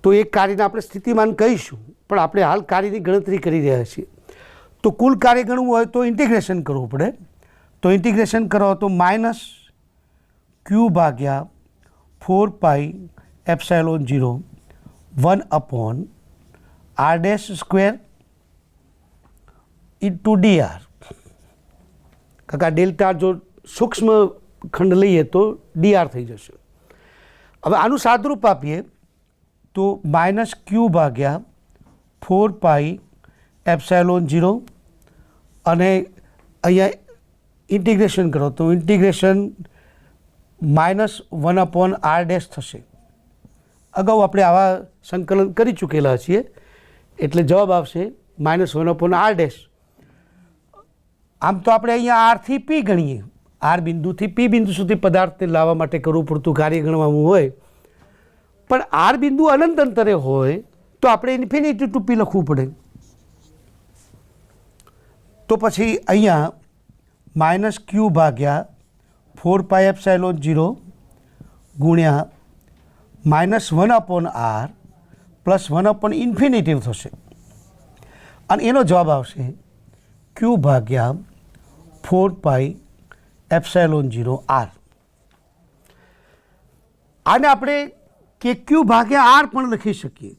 તો એ કાર્યને આપણે સ્થિતિમાન કહીશું, પણ આપણે હાલ કાર્યની ગણતરી કરી રહ્યા છીએ. તો કુલ કાર્ય ગણવું હોય તો ઇન્ટિગ્રેશન કરવું પડે. તો ઇન્ટિગ્રેશન કરો તો માઇનસ ક્યુ ભાગ્યા 4 epsilon 0 1/r dash square into DR, કારણ કે આ ડેલ્ટા જો સૂક્ષ્મ ખંડ લઈએ તો ડીઆર થઈ જશે. હવે આનું સાદરૂપ આપીએ તો માઇનસ ક્યુ ભાગ્યા 4 એપ્સાઇલોન 0 અને અહીંયા ઇન્ટિગ્રેશન કરો તો ઇન્ટિગ્રેશન -1/r ડેશ થશે. અગાઉ આપણે આવા સંકલન કરી ચૂકેલા છીએ એટલે જવાબ આવશે -1/r ડેશ. આમ તો આપણે અહીંયા આરથી પી ગણીએ, આર બિંદુથી પી બિંદુ સુધી પદાર્થને લાવવા માટે કરવું પડતું કાર્ય ગણવાનું હોય, પણ આર બિંદુ અનંત અંતરે હોય તો આપણે ઇન્ફિનિટી ટુ પી લખવું પડે. તો પછી અહીંયા માઇનસ ક્યુ ભાગ્યા 4 એપ્સાઇલોન 0 ગુણ્યા -1/r પ્લસ 1/ઇન્ફિનિટી થશે અને એનો જવાબ આવશે ક્યુ ભાગ્યા 4 એપ્સાઇલોન 0 આર. આને આપણે કે ક્યુ ભાગ્યા આર પણ લખી શકીએ,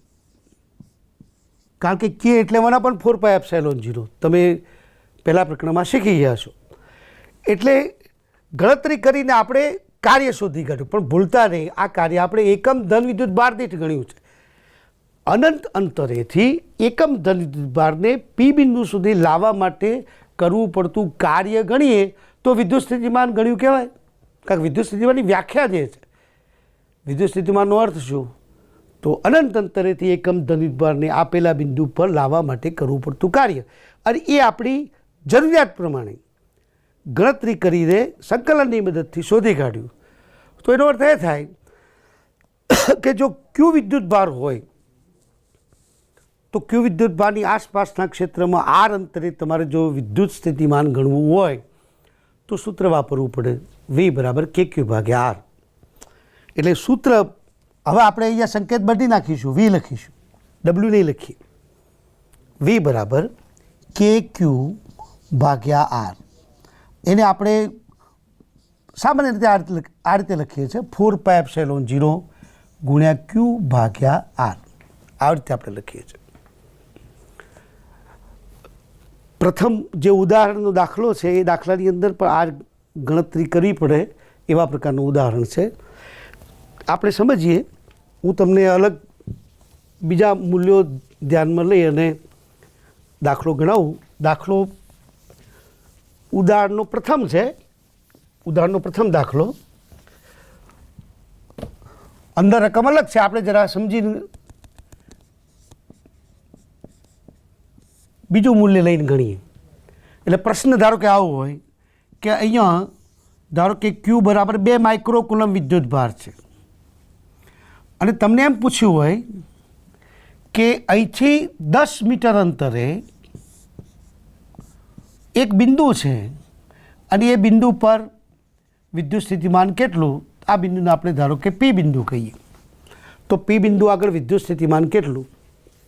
કારણ કે કે એટલે 1/4 એપ્સાઇલોન 0 તમે પહેલા પ્રકરણમાં શીખી ગયા છો. એટલે ગણતરી કરીને આપણે કાર્ય શોધી કાઢ્યું, પણ ભૂલતા નહીં આ કાર્ય આપણે એકમ ધન વિદ્યુત ભાર દીઠ ગણ્યું છે. અનંત અંતરેથી એકમ ધન વિદ્યુત ભારને પી બિંદુ સુધી લાવવા માટે કરવું પડતું કાર્ય ગણીએ તો વિદ્યુત સ્થિતિમાન ગણ્યું કહેવાય. કારણ કે વિદ્યુત સ્થિતિમાનની વ્યાખ્યા જે છે, વિદ્યુત સ્થિતિમાનનો અર્થ શું તો અનંત અંતરેથી એકમ ધન વિદ્યુત ભારને આપેલા બિંદુ પર લાવવા માટે કરવું પડતું કાર્ય, અને એ આપણી જરૂરિયાત પ્રમાણે ગણતરી કરીને સંકલનની મદદથી શોધી કાઢ્યું. તો એનો અર્થ એ થાય કે જો ક્યુ વિદ્યુત ભાર હોય તો ક્યુ વિદ્યુત ભારની આસપાસના ક્ષેત્રમાં આર અંતરે તમારે જો વિદ્યુત સ્થિતિમાન ગણવું હોય તો સૂત્ર વાપરવું પડે, વી બરાબર કે ક્યુ ભાગ્યા આર. એટલે સૂત્ર હવે આપણે અહીંયા સંકેત બદલી નાખીશું, વી લખીશું, ડબલ્યુ નહીં લખીએ. વી બરાબર કે ક્યુ ભાગ્યા આર. એને આપણે સામાન્ય રીતે આ રીતે લખીએ છીએ 4 એપ્સાઇલોન 0 ગુણ્યા ક્યુ ભાગ્યા આર. આવી રીતે આપણે લખીએ છીએ. પ્રથમ જે ઉદાહરણનો દાખલો છે એ દાખલાની અંદર પણ આ ગણતરી કરવી પડે એવા પ્રકારનું ઉદાહરણ છે. આપણે સમજીએ, હું તમને અલગ બીજા મૂલ્યો ધ્યાનમાં લઈ અને દાખલો ગણાવું. દાખલો ઉદાહરણનો પ્રથમ છે, ઉદાહરણનો પ્રથમ દાખલો. અંદર રકમ અલગ છે, આપણે જરા સમજીને બીજું મૂલ્ય લઈને ગણીએ. એટલે પ્રશ્ન ધારો કે આવો હોય કે અહીંયા ધારો કે ક્યુ બરાબર 2 માઇક્રોકુલમ વિદ્યુત ભાર છે અને તમને એમ પૂછ્યું હોય કે અહીંથી 10 મીટર અંતરે એક બિંદુ છે અને એ બિંદુ પર વિદ્યુત સ્થિતિમાન કેટલું, આ બિંદુને આપણે ધારો કે પી બિંદુ કહીએ, તો પી બિંદુ આગળ વિદ્યુત સ્થિતિમાન કેટલું,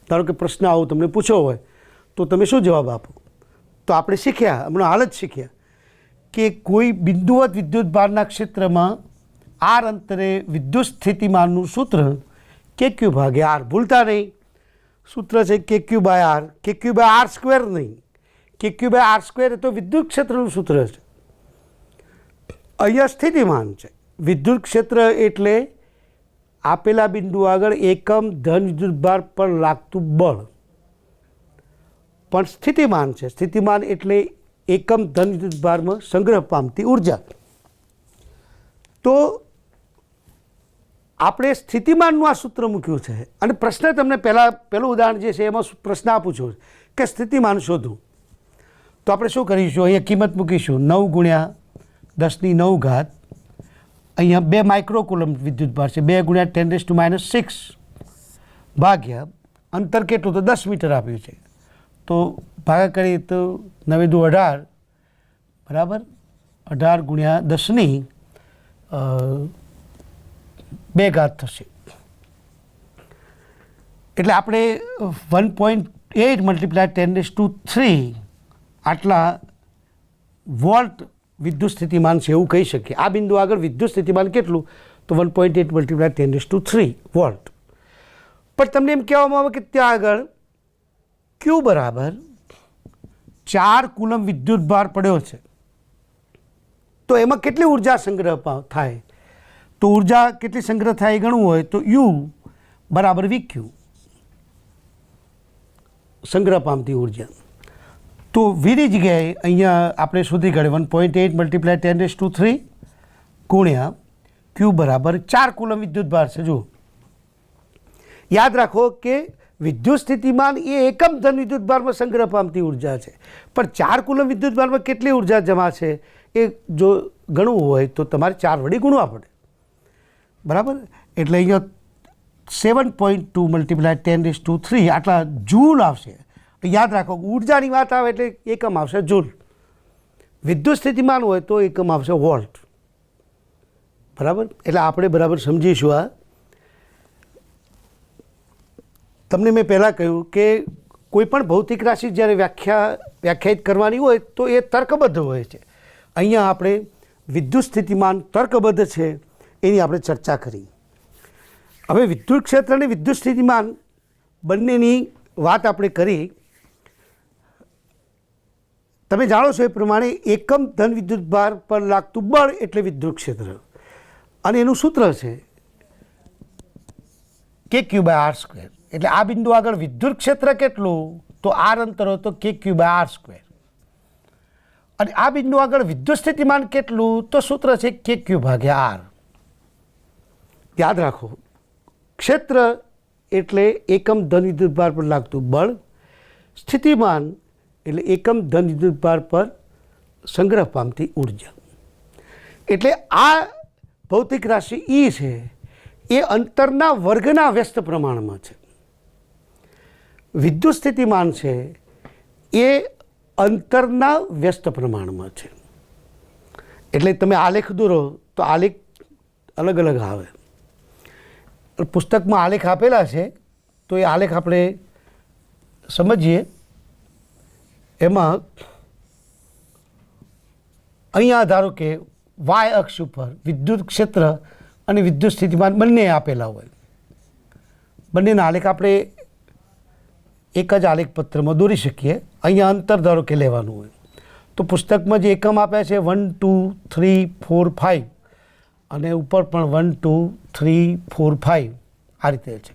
ધારો કે પ્રશ્ન આવો તમને પૂછ્યો હોય તો તમે શું જવાબ આપો? તો આપણે શીખ્યા, હમણાં હાલ જ શીખ્યા કે કોઈ બિંદુવત વિદ્યુત ભારના ક્ષેત્રમાં આર અંતરે વિદ્યુત સ્થિતિમાનનું સૂત્ર કે ક્યુ ભાગ્યા આર, ભૂલતા નહીં સૂત્ર છે કે ક્યુ બાય આર, કે ક્યુ બાય આર સ્ક્વેર નહીં, કે ક્યુ બાય આર સ્ક્વેર એ તો વિદ્યુત ક્ષેત્રનું સૂત્ર છે. અહીંયા સ્થિતિમાન છે. વિદ્યુત ક્ષેત્ર એટલે આપેલા બિંદુ આગળ એકમ ધન વિદ્યુત ભાર પર લાગતું બળ, પણ સ્થિતિમાન છે. સ્થિતિમાન એટલે એકમ ધન વિદ્યુત ભારમાં સંગ્રહ પામતી ઉર્જા. તો આપણે સ્થિતિમાનનું આ સૂત્ર મૂક્યું છે અને પ્રશ્ન તમને પહેલું ઉદાહરણ જે છે એમાં પ્રશ્ન આ પૂછ્યો કે સ્થિતિમાન શોધું. તો આપણે શું કરીશું? અહીંયા કિંમત મૂકીશું 9 ગુણ્યા 10⁹ અહીંયા 2 માઇક્રોકુલમ વિદ્યુત ભાર છે, 2 ગુણ્યા 10⁻⁻6 ભાગ્યા અંતર કેટલું તો 10 મીટર આપ્યું છે, તો ભાગા કરીએ તો 9 દુ 18 બરાબર 18 ગુણ્યા 10⁻² થશે. એટલે આપણે 1.8 × 10⁻³ આટલા વોલ્ટ વિદ્યુત સ્થિતિમાન છે એવું કહી શકીએ. આ બિંદુ આગળ વિદ્યુત સ્થિતિમાન કેટલું તો 1.8 × 10⁻³ વોલ્ટ. પણ તમને એમ કહેવામાં આવે કે ત્યાં આગળ ક્યુ બરાબર 4 કુલમ વિદ્યુત ભાર પડ્યો છે, તો એમાં કેટલી ઉર્જા સંગ્રહ થાય? તો ઉર્જા કેટલી સંગ્રહ થાય એ ગણવું હોય તો યુ બરાબર VQ, સંગ્રહ પામતી ઉર્જા. તો વીની જગ્યાએ અહીંયા આપણે શોધી કાઢીએ 1.8 × 10⁻³ ગુણ્યા ક્યુ બરાબર 4 કુલમ વિદ્યુત ભાર છે. જુઓ, યાદ રાખો કે વિદ્યુત સ્થિતિમાન એ એકમ ધન વિદ્યુત ભારમાં સંગ્રહ પામતી ઉર્જા છે, પણ 4 કુલમ વિદ્યુત ભારમાં કેટલી ઉર્જા જમા છે એ જો ગણવું હોય તો તમારે 4 વડે ગુણવા પડે, બરાબર. એટલે અહીંયા 7.2 × 10⁻³ આટલા જૂલ આવશે. યાદ રાખો, ઉર્જાની વાત આવે એટલે એકમ આવશે જૂલ, વિદ્યુત સ્થિતિમાન હોય તો એકમ આવશે વોલ્ટ, બરાબર. એટલે આપણે બરાબર સમજીશું. આ તમને મેં પહેલાં કહ્યું કે કોઈ પણ ભૌતિક રાશિ જ્યારે વ્યાખ્યાયિત કરવાની હોય તો એ તર્કબદ્ધ હોય છે. અહીંયા આપણે વિદ્યુત સ્થિતિમાન તર્કબદ્ધ છે એની આપણે ચર્ચા કરી. હવે વિદ્યુત ક્ષેત્ર અને વિદ્યુત સ્થિતિમાન બંનેની વાત આપણે કરી. તમે જાણો છો એ પ્રમાણે એકમ ધન વિદ્યુત ભાર પર લાગતું બળ એટલે વિદ્યુત ક્ષેત્ર, અને એનું સૂત્ર છે કે ક્યુ બાય આર સ્ક્વેર. એટલે આ બિંદુ આગળ વિદ્યુત ક્ષેત્ર કેટલું તો આર અંતર હોય તો કે ક્યુ બાય આર સ્ક્વેર, અને આ બિંદુ આગળ વિદ્યુત સ્થિતિમાન કેટલું તો સૂત્ર છે કે ક્યુ ભાગ્યા આર. યાદ રાખો, ક્ષેત્ર એટલે એકમ ધન વિદ્યુત ભાર પર લાગતું બળ, સ્થિતિમાન એટલે એકમ ધન વિદ્યુત ભાર પર સંગ્રહ પામતી ઉર્જા. એટલે આ ભૌતિક રાશિ E છે એ અંતરના વર્ગના વ્યસ્ત પ્રમાણમાં છે. વિદ્યુત સ્થિતિમાન છે એ અંતરના વ્યસ્ત પ્રમાણમાં છે. એટલે તમે આલેખ દોરો તો આલેખ અલગ અલગ આવે. પુસ્તકમાં આલેખ આપેલા છે તો એ આલેખ આપણે સમજીએ. એમાં અહીંયા ધારો કે વાય અક્ષ ઉપર વિદ્યુત ક્ષેત્ર અને વિદ્યુત સ્થિતિમાન બંને આપેલા હોય. બંનેના આલેખ આપણે એક જ આલેખ પત્રમાં દોરી શકીએ. અહીંયા અંતર ધારો કે લેવાનું હોય તો પુસ્તકમાં જે એકમ આપ્યા છે 1 2 3 4 5 અને ઉપર પણ 1 2 3 4 5 આ રીતે છે.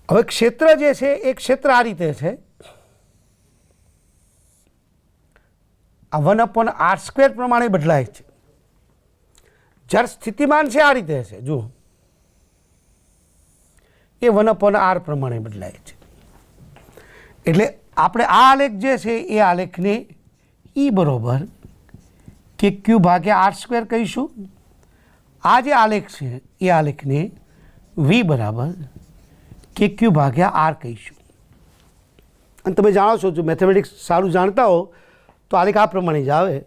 હવે ક્ષેત્ર જે છે એ ક્ષેત્ર આ રીતે છે. આ 1/r² પ્રમાણે બદલાય છે. જ્યારે સ્થિતિમાન છે આ રીતે છે, જુઓ એ 1/r પ્રમાણે બદલાય છે. એટલે આપણે આ આલેખ જે છે એ આલેખને E બરોબર કે ક્યુ ભાગ્યા આર સ્ક્વેર કહીશું. આ જે આલેખ છે એ આલેખને વી બરાબર કે ક્યુ ભાગ્યા આર કહીશું. અને તમે જાણો છો, જો મેથેમેટિક્સ સારું જાણતા હો તો આલેખ આ પ્રમાણે જ આવે.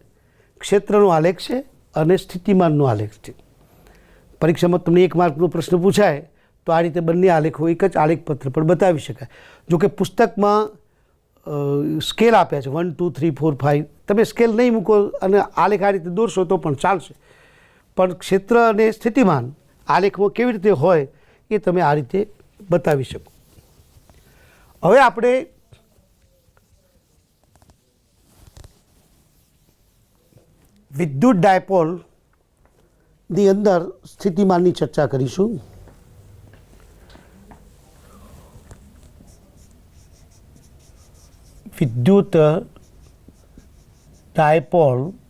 ક્ષેત્રનો આલેખ છે અને સ્થિતિમાનનો આલેખ છે. પરીક્ષામાં તમને 1 માર્કનો પ્રશ્ન પૂછાય તો આ રીતે બંને આલેખો એક જ આલેખપત્ર પર બતાવી શકાય. જોકે પુસ્તકમાં સ્કેલ આપ્યા છે 1 2 3 4 5. તમે સ્કેલ નહીં મૂકો અને આલેખ આ રીતે દોરશો તો પણ ચાલશે, પણ ક્ષેત્ર અને સ્થિતિમાન આલેખમાં કેવી રીતે હોય એ તમે આ રીતે બતાવી શકો. હવે આપણે વિદ્યુત ડાયપોલની અંદર સ્થિતિમાનની ચર્ચા કરીશું. વિદ્યુત ડાયપોલનું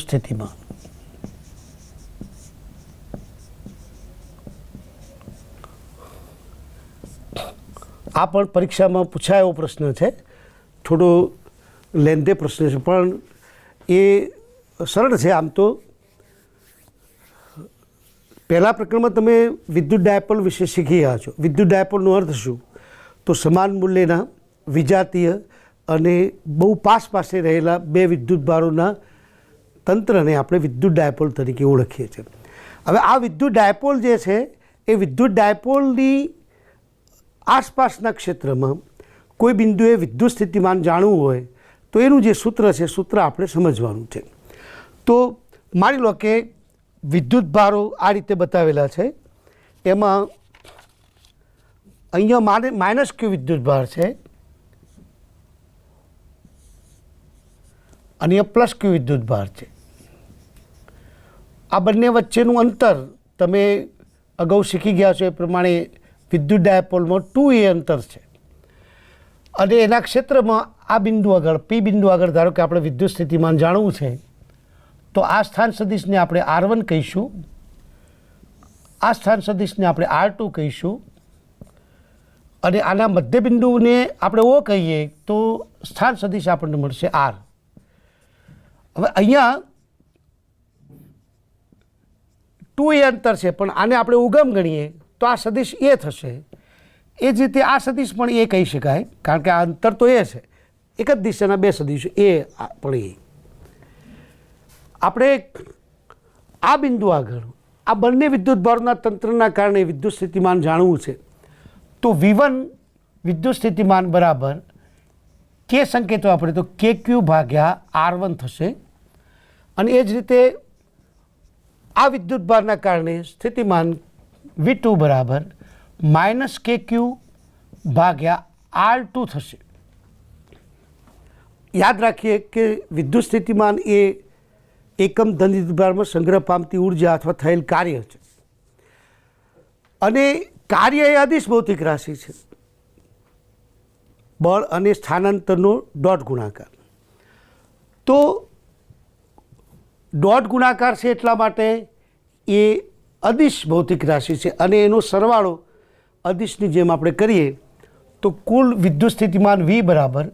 સ્થિતિમાન. આ પણ પરીક્ષામાં પૂછાયો પ્રશ્ન છે. થોડો લેન્ધી પ્રશ્ન છે પણ એ સરળ છે. આમ તો પહેલા પ્રકરણમાં તમે વિદ્યુત ડાયપોલ વિશે શીખી ગયા છો. વિદ્યુત ડાયપોલનો અર્થ શું? તો સમાન મૂલ્યના વિજાતીય અને બહુ પાસે રહેલા બે વિદ્યુત ભારોના તંત્રને આપણે વિદ્યુત ડાયપોલ તરીકે ઓળખીએ છીએ. હવે આ વિદ્યુત ડાયપોલ જે છે એ વિદ્યુત ડાયપોલની આસપાસના ક્ષેત્રમાં કોઈ બિંદુએ વિદ્યુત સ્થિતિમાન જાણવું હોય તો એનું જે સૂત્ર છે સૂત્ર આપણે સમજવાનું છે. તો માની લો કે વિદ્યુત ભારો આ રીતે બતાવેલા છે. એમાં અહીંયા માઇનસ ક્યુ વિદ્યુત ભાર છે અને અહીંયા પ્લસ ક્યુ વિદ્યુત ભાર છે. આ બંને વચ્ચેનું અંતર તમે અગાઉ શીખી ગયા છો એ પ્રમાણે વિદ્યુત ડાયપોલમાં 2a અંતર છે. અને એના ક્ષેત્રમાં આ બિંદુ આગળ પી બિંદુ આગળ ધારો કે આપણે વિદ્યુત સ્થિતિમાન જાણવું છે તો આ સ્થાન સદિશને આપણે R1 કહીશું, આ સ્થાન સદિશને આપણે R2 કહીશું અને આના મધ્ય બિંદુને આપણે O કહીએ તો સ્થાન સદિશ આપણને મળશે R. હવે અહીંયા 2a અંતર છે પણ આને આપણે ઉગમ ગણીએ તો આ સદિશ એ થશે. એ જ રીતે આ સદિશ પણ એ કહી શકાય કારણ કે આ અંતર તો એ છે. એક જ દિશાના બે સદિશો એ પણ એ. આપણે આ બિંદુ આગળ આ બંને વિદ્યુત ભારોના તંત્રના કારણે વિદ્યુત સ્થિતિમાન જાણવું છે તો V1 વિદ્યુત સ્થિતિમાન બરાબર કે સંકેતો આપણે તો KQ ભાગ્યા R1 થશે. અને એ જ રીતે આ વિદ્યુત ભારના કારણે સ્થિતિમાન V2 બરાબર માઇનસ KQ ભાગ્યા R2 થશે. યાદ રાખીએ કે વિદ્યુત સ્થિતિમાન એ એકમ ધન વિદ્યુતભારમાં સંગ્રહ પામતી ઉર્જા અથવા થયેલ કાર્ય છે અને કાર્ય એ અદિશ ભૌતિક રાશિ છે. બળ અને સ્થાનાંતરનો ડોટ ગુણાકાર. તો ડોટ ગુણાકાર છે એટલા માટે એ અદિશ ભૌતિક રાશિ છે અને એનો સરવાળો અદિશની જેમ આપણે કરીએ તો કુલ વિદ્યુત સ્થિતિમાન V બરાબર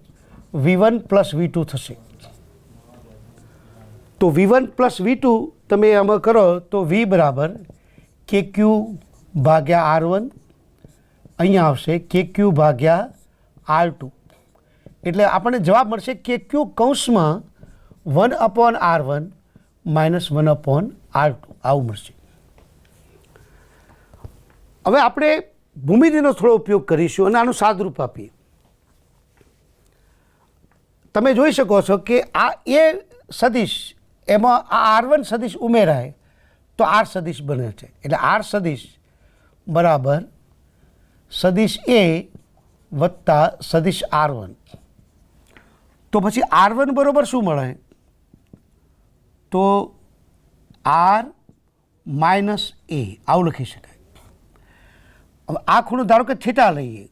V1 પ્લસ V2 થશે. તો V1 પ્લસ V2 તમે આમાં કરો તો V બરાબર KQ ભાગ્યા R1, અહીંયા આવશે KQ ભાગ્યા R2. એટલે આપણને જવાબ મળશે KQ કૌંસમાં 1/R1 માઇનસ 1/R2 આવું મળશે. હવે આપણે ભૂમિતિનો થોડો ઉપયોગ કરીશું અને આનું સાદરૂપ આપીએ. તમે જોઈ શકો છો કે આ એ સદિશ એમાં આ R1 સદિશ ઉમેરાય તો R સદિશ બને છે. એટલે R સદિશ બરાબર સદિશ A વત્તા સદિશ R1. તો પછી R1 બરાબર શું મળે? તો R માઇનસ A આવું લખી શકાય. હવે આ ખૂણો ધારો કે થીટા લઈએ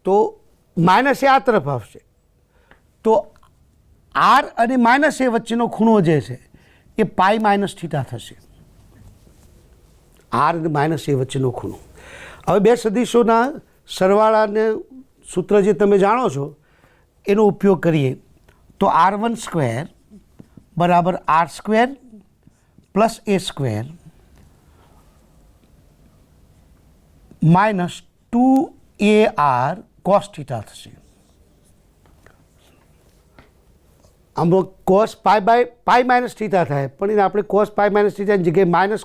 તો માઇનસ એ આ તરફ આવશે તો R અને માઇનસ એ વચ્ચેનો ખૂણો જે છે એ પાઈ માઇનસ થીટા થશે. R અને માઇનસ એ વચ્ચેનો ખૂણો. હવે બે સદિશોના સરવાળાને સૂત્ર જે તમે જાણો છો એનો ઉપયોગ કરીએ તો r1² બરાબર r² plus a² minus 2ar cos theta થશે. આમાં cos પાઈ માઇનસ થીટા થાય, પણ એને આપણે cos પાઈ માઇનસ થીટાની જગ્યાએ માઇનસ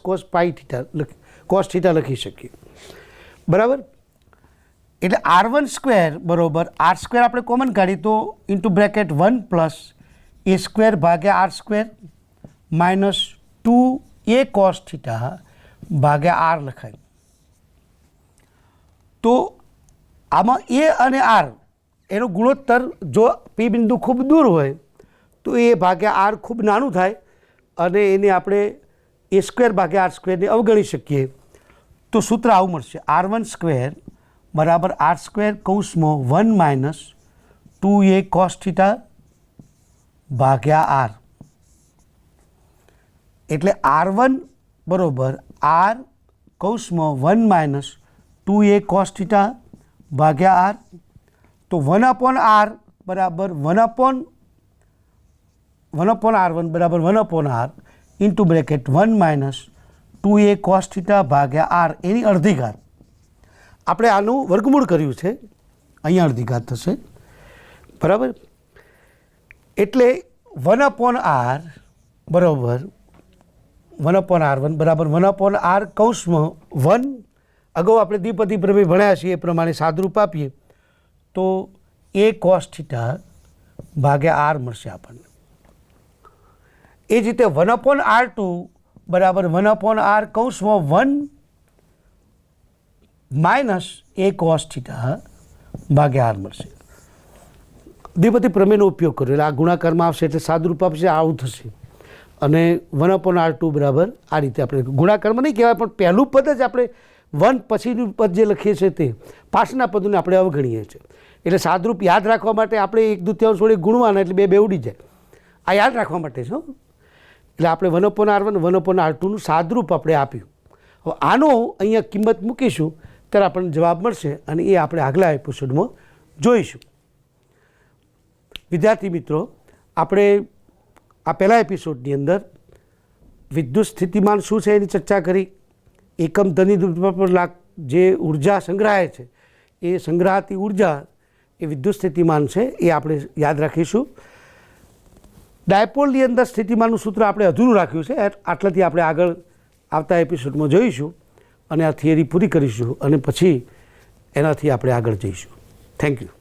cos થીટા લખી શકીએ. બરાબર. એટલે r1² બરાબર r² આપણે કોમન કાઢીએ તો ઇન્ટુ બ્રેકેટ 1 પ્લસ a² ભાગ્યા r² minus 2a cos theta ભાગ્યા r લખાય. તો આમાં a અને r એનો ગુણોત્તર જો પી બિંદુ ખૂબ દૂર હોય તો એ ભાગ્યા r ખૂબ નાનું થાય અને એને આપણે a² ભાગ્યા r² ને અવગણી શકીએ. તો સૂત્ર આવું મળશે r1² બરાબર r² કૌંસમાં 1 માઇનસ 2a cos થીટા ભાગ્યા r. એટલે r1 બરાબર r કૌંસમાં 1 માઇનસ 2a cos થીટા ભાગ્યા r. તો 1/r બરાબર 1/r1 બરાબર 1/r into bracket 1 minus 2a cos theta ભાગ્યા r એની અડધી ઘાત. આપણે આનું વર્ગમૂળ કર્યું છે, અહીંયા અડધી ઘાત થશે. બરાબર. એટલે 1/r બરાબર 1/r1 બરાબર 1/r કૌંસમાં 1. અગાઉ આપણે દ્વિપદી પ્રમેય ભણ્યા છીએ એ પ્રમાણે સાદુરૂપ આપીએ તો a cos થીટા ભાગ્યા r મળશે આપણને. એ જ રીતે 1/r2 બરાબર 1/r કૌંસમાં 1 માઇનસ a cos થીટા ભાગ્યા r મળશે. દ્વિપદી પ્રમેયનો ઉપયોગ કર્યો એટલે આ ગુણાકારમાં આવશે એટલે સાદુરૂપ આપશે, આવું થશે. અને 1/r2 બરાબર આ રીતે આપણે ગુણાકારમાં નહીં કહેવાય પણ પહેલું પદ જ આપણે 1 પછીનું પદ જે લખીએ છીએ તે પાછળના પદોને આપણે અવગણીએ છીએ. એટલે સાદુરૂપ યાદ રાખવા માટે આપણે 1/2 વડે ગુણવાના એટલે બે ઉડી જાય. આ યાદ રાખવા માટે છે. એટલે આપણે 1/r1 1/r2નું સાદુરૂપ આપણે આપ્યું. હવે આનો અહીંયા કિંમત મૂકીશું ત્યારે આપણને જવાબ મળશે અને એ આપણે આગલા એપિસોડમાં જોઈશું. વિદ્યાર્થી મિત્રો, આપણે આ પહેલા એપિસોડની અંદર વિદ્યુત સ્થિતિમાન શું છે એની ચર્ચા કરી. એકમ ધની ધ્રુવ પર જે ઉર્જા સંગ્રહાય છે એ સંગ્રહાતી ઉર્જા એ વિદ્યુત સ્થિતિમાન છે, એ આપણે યાદ રાખીશું. ડાયપોલની અંદર સ્થિતિમાનનું સૂત્ર આપણે અધૂરું રાખ્યું છે, આટલાથી આપણે આગળ આવતા એપિસોડમાં જોઈશું અને આ થિયરી પૂરી કરીશું અને પછી એનાથી આપણે આગળ જઈશું. Thank you.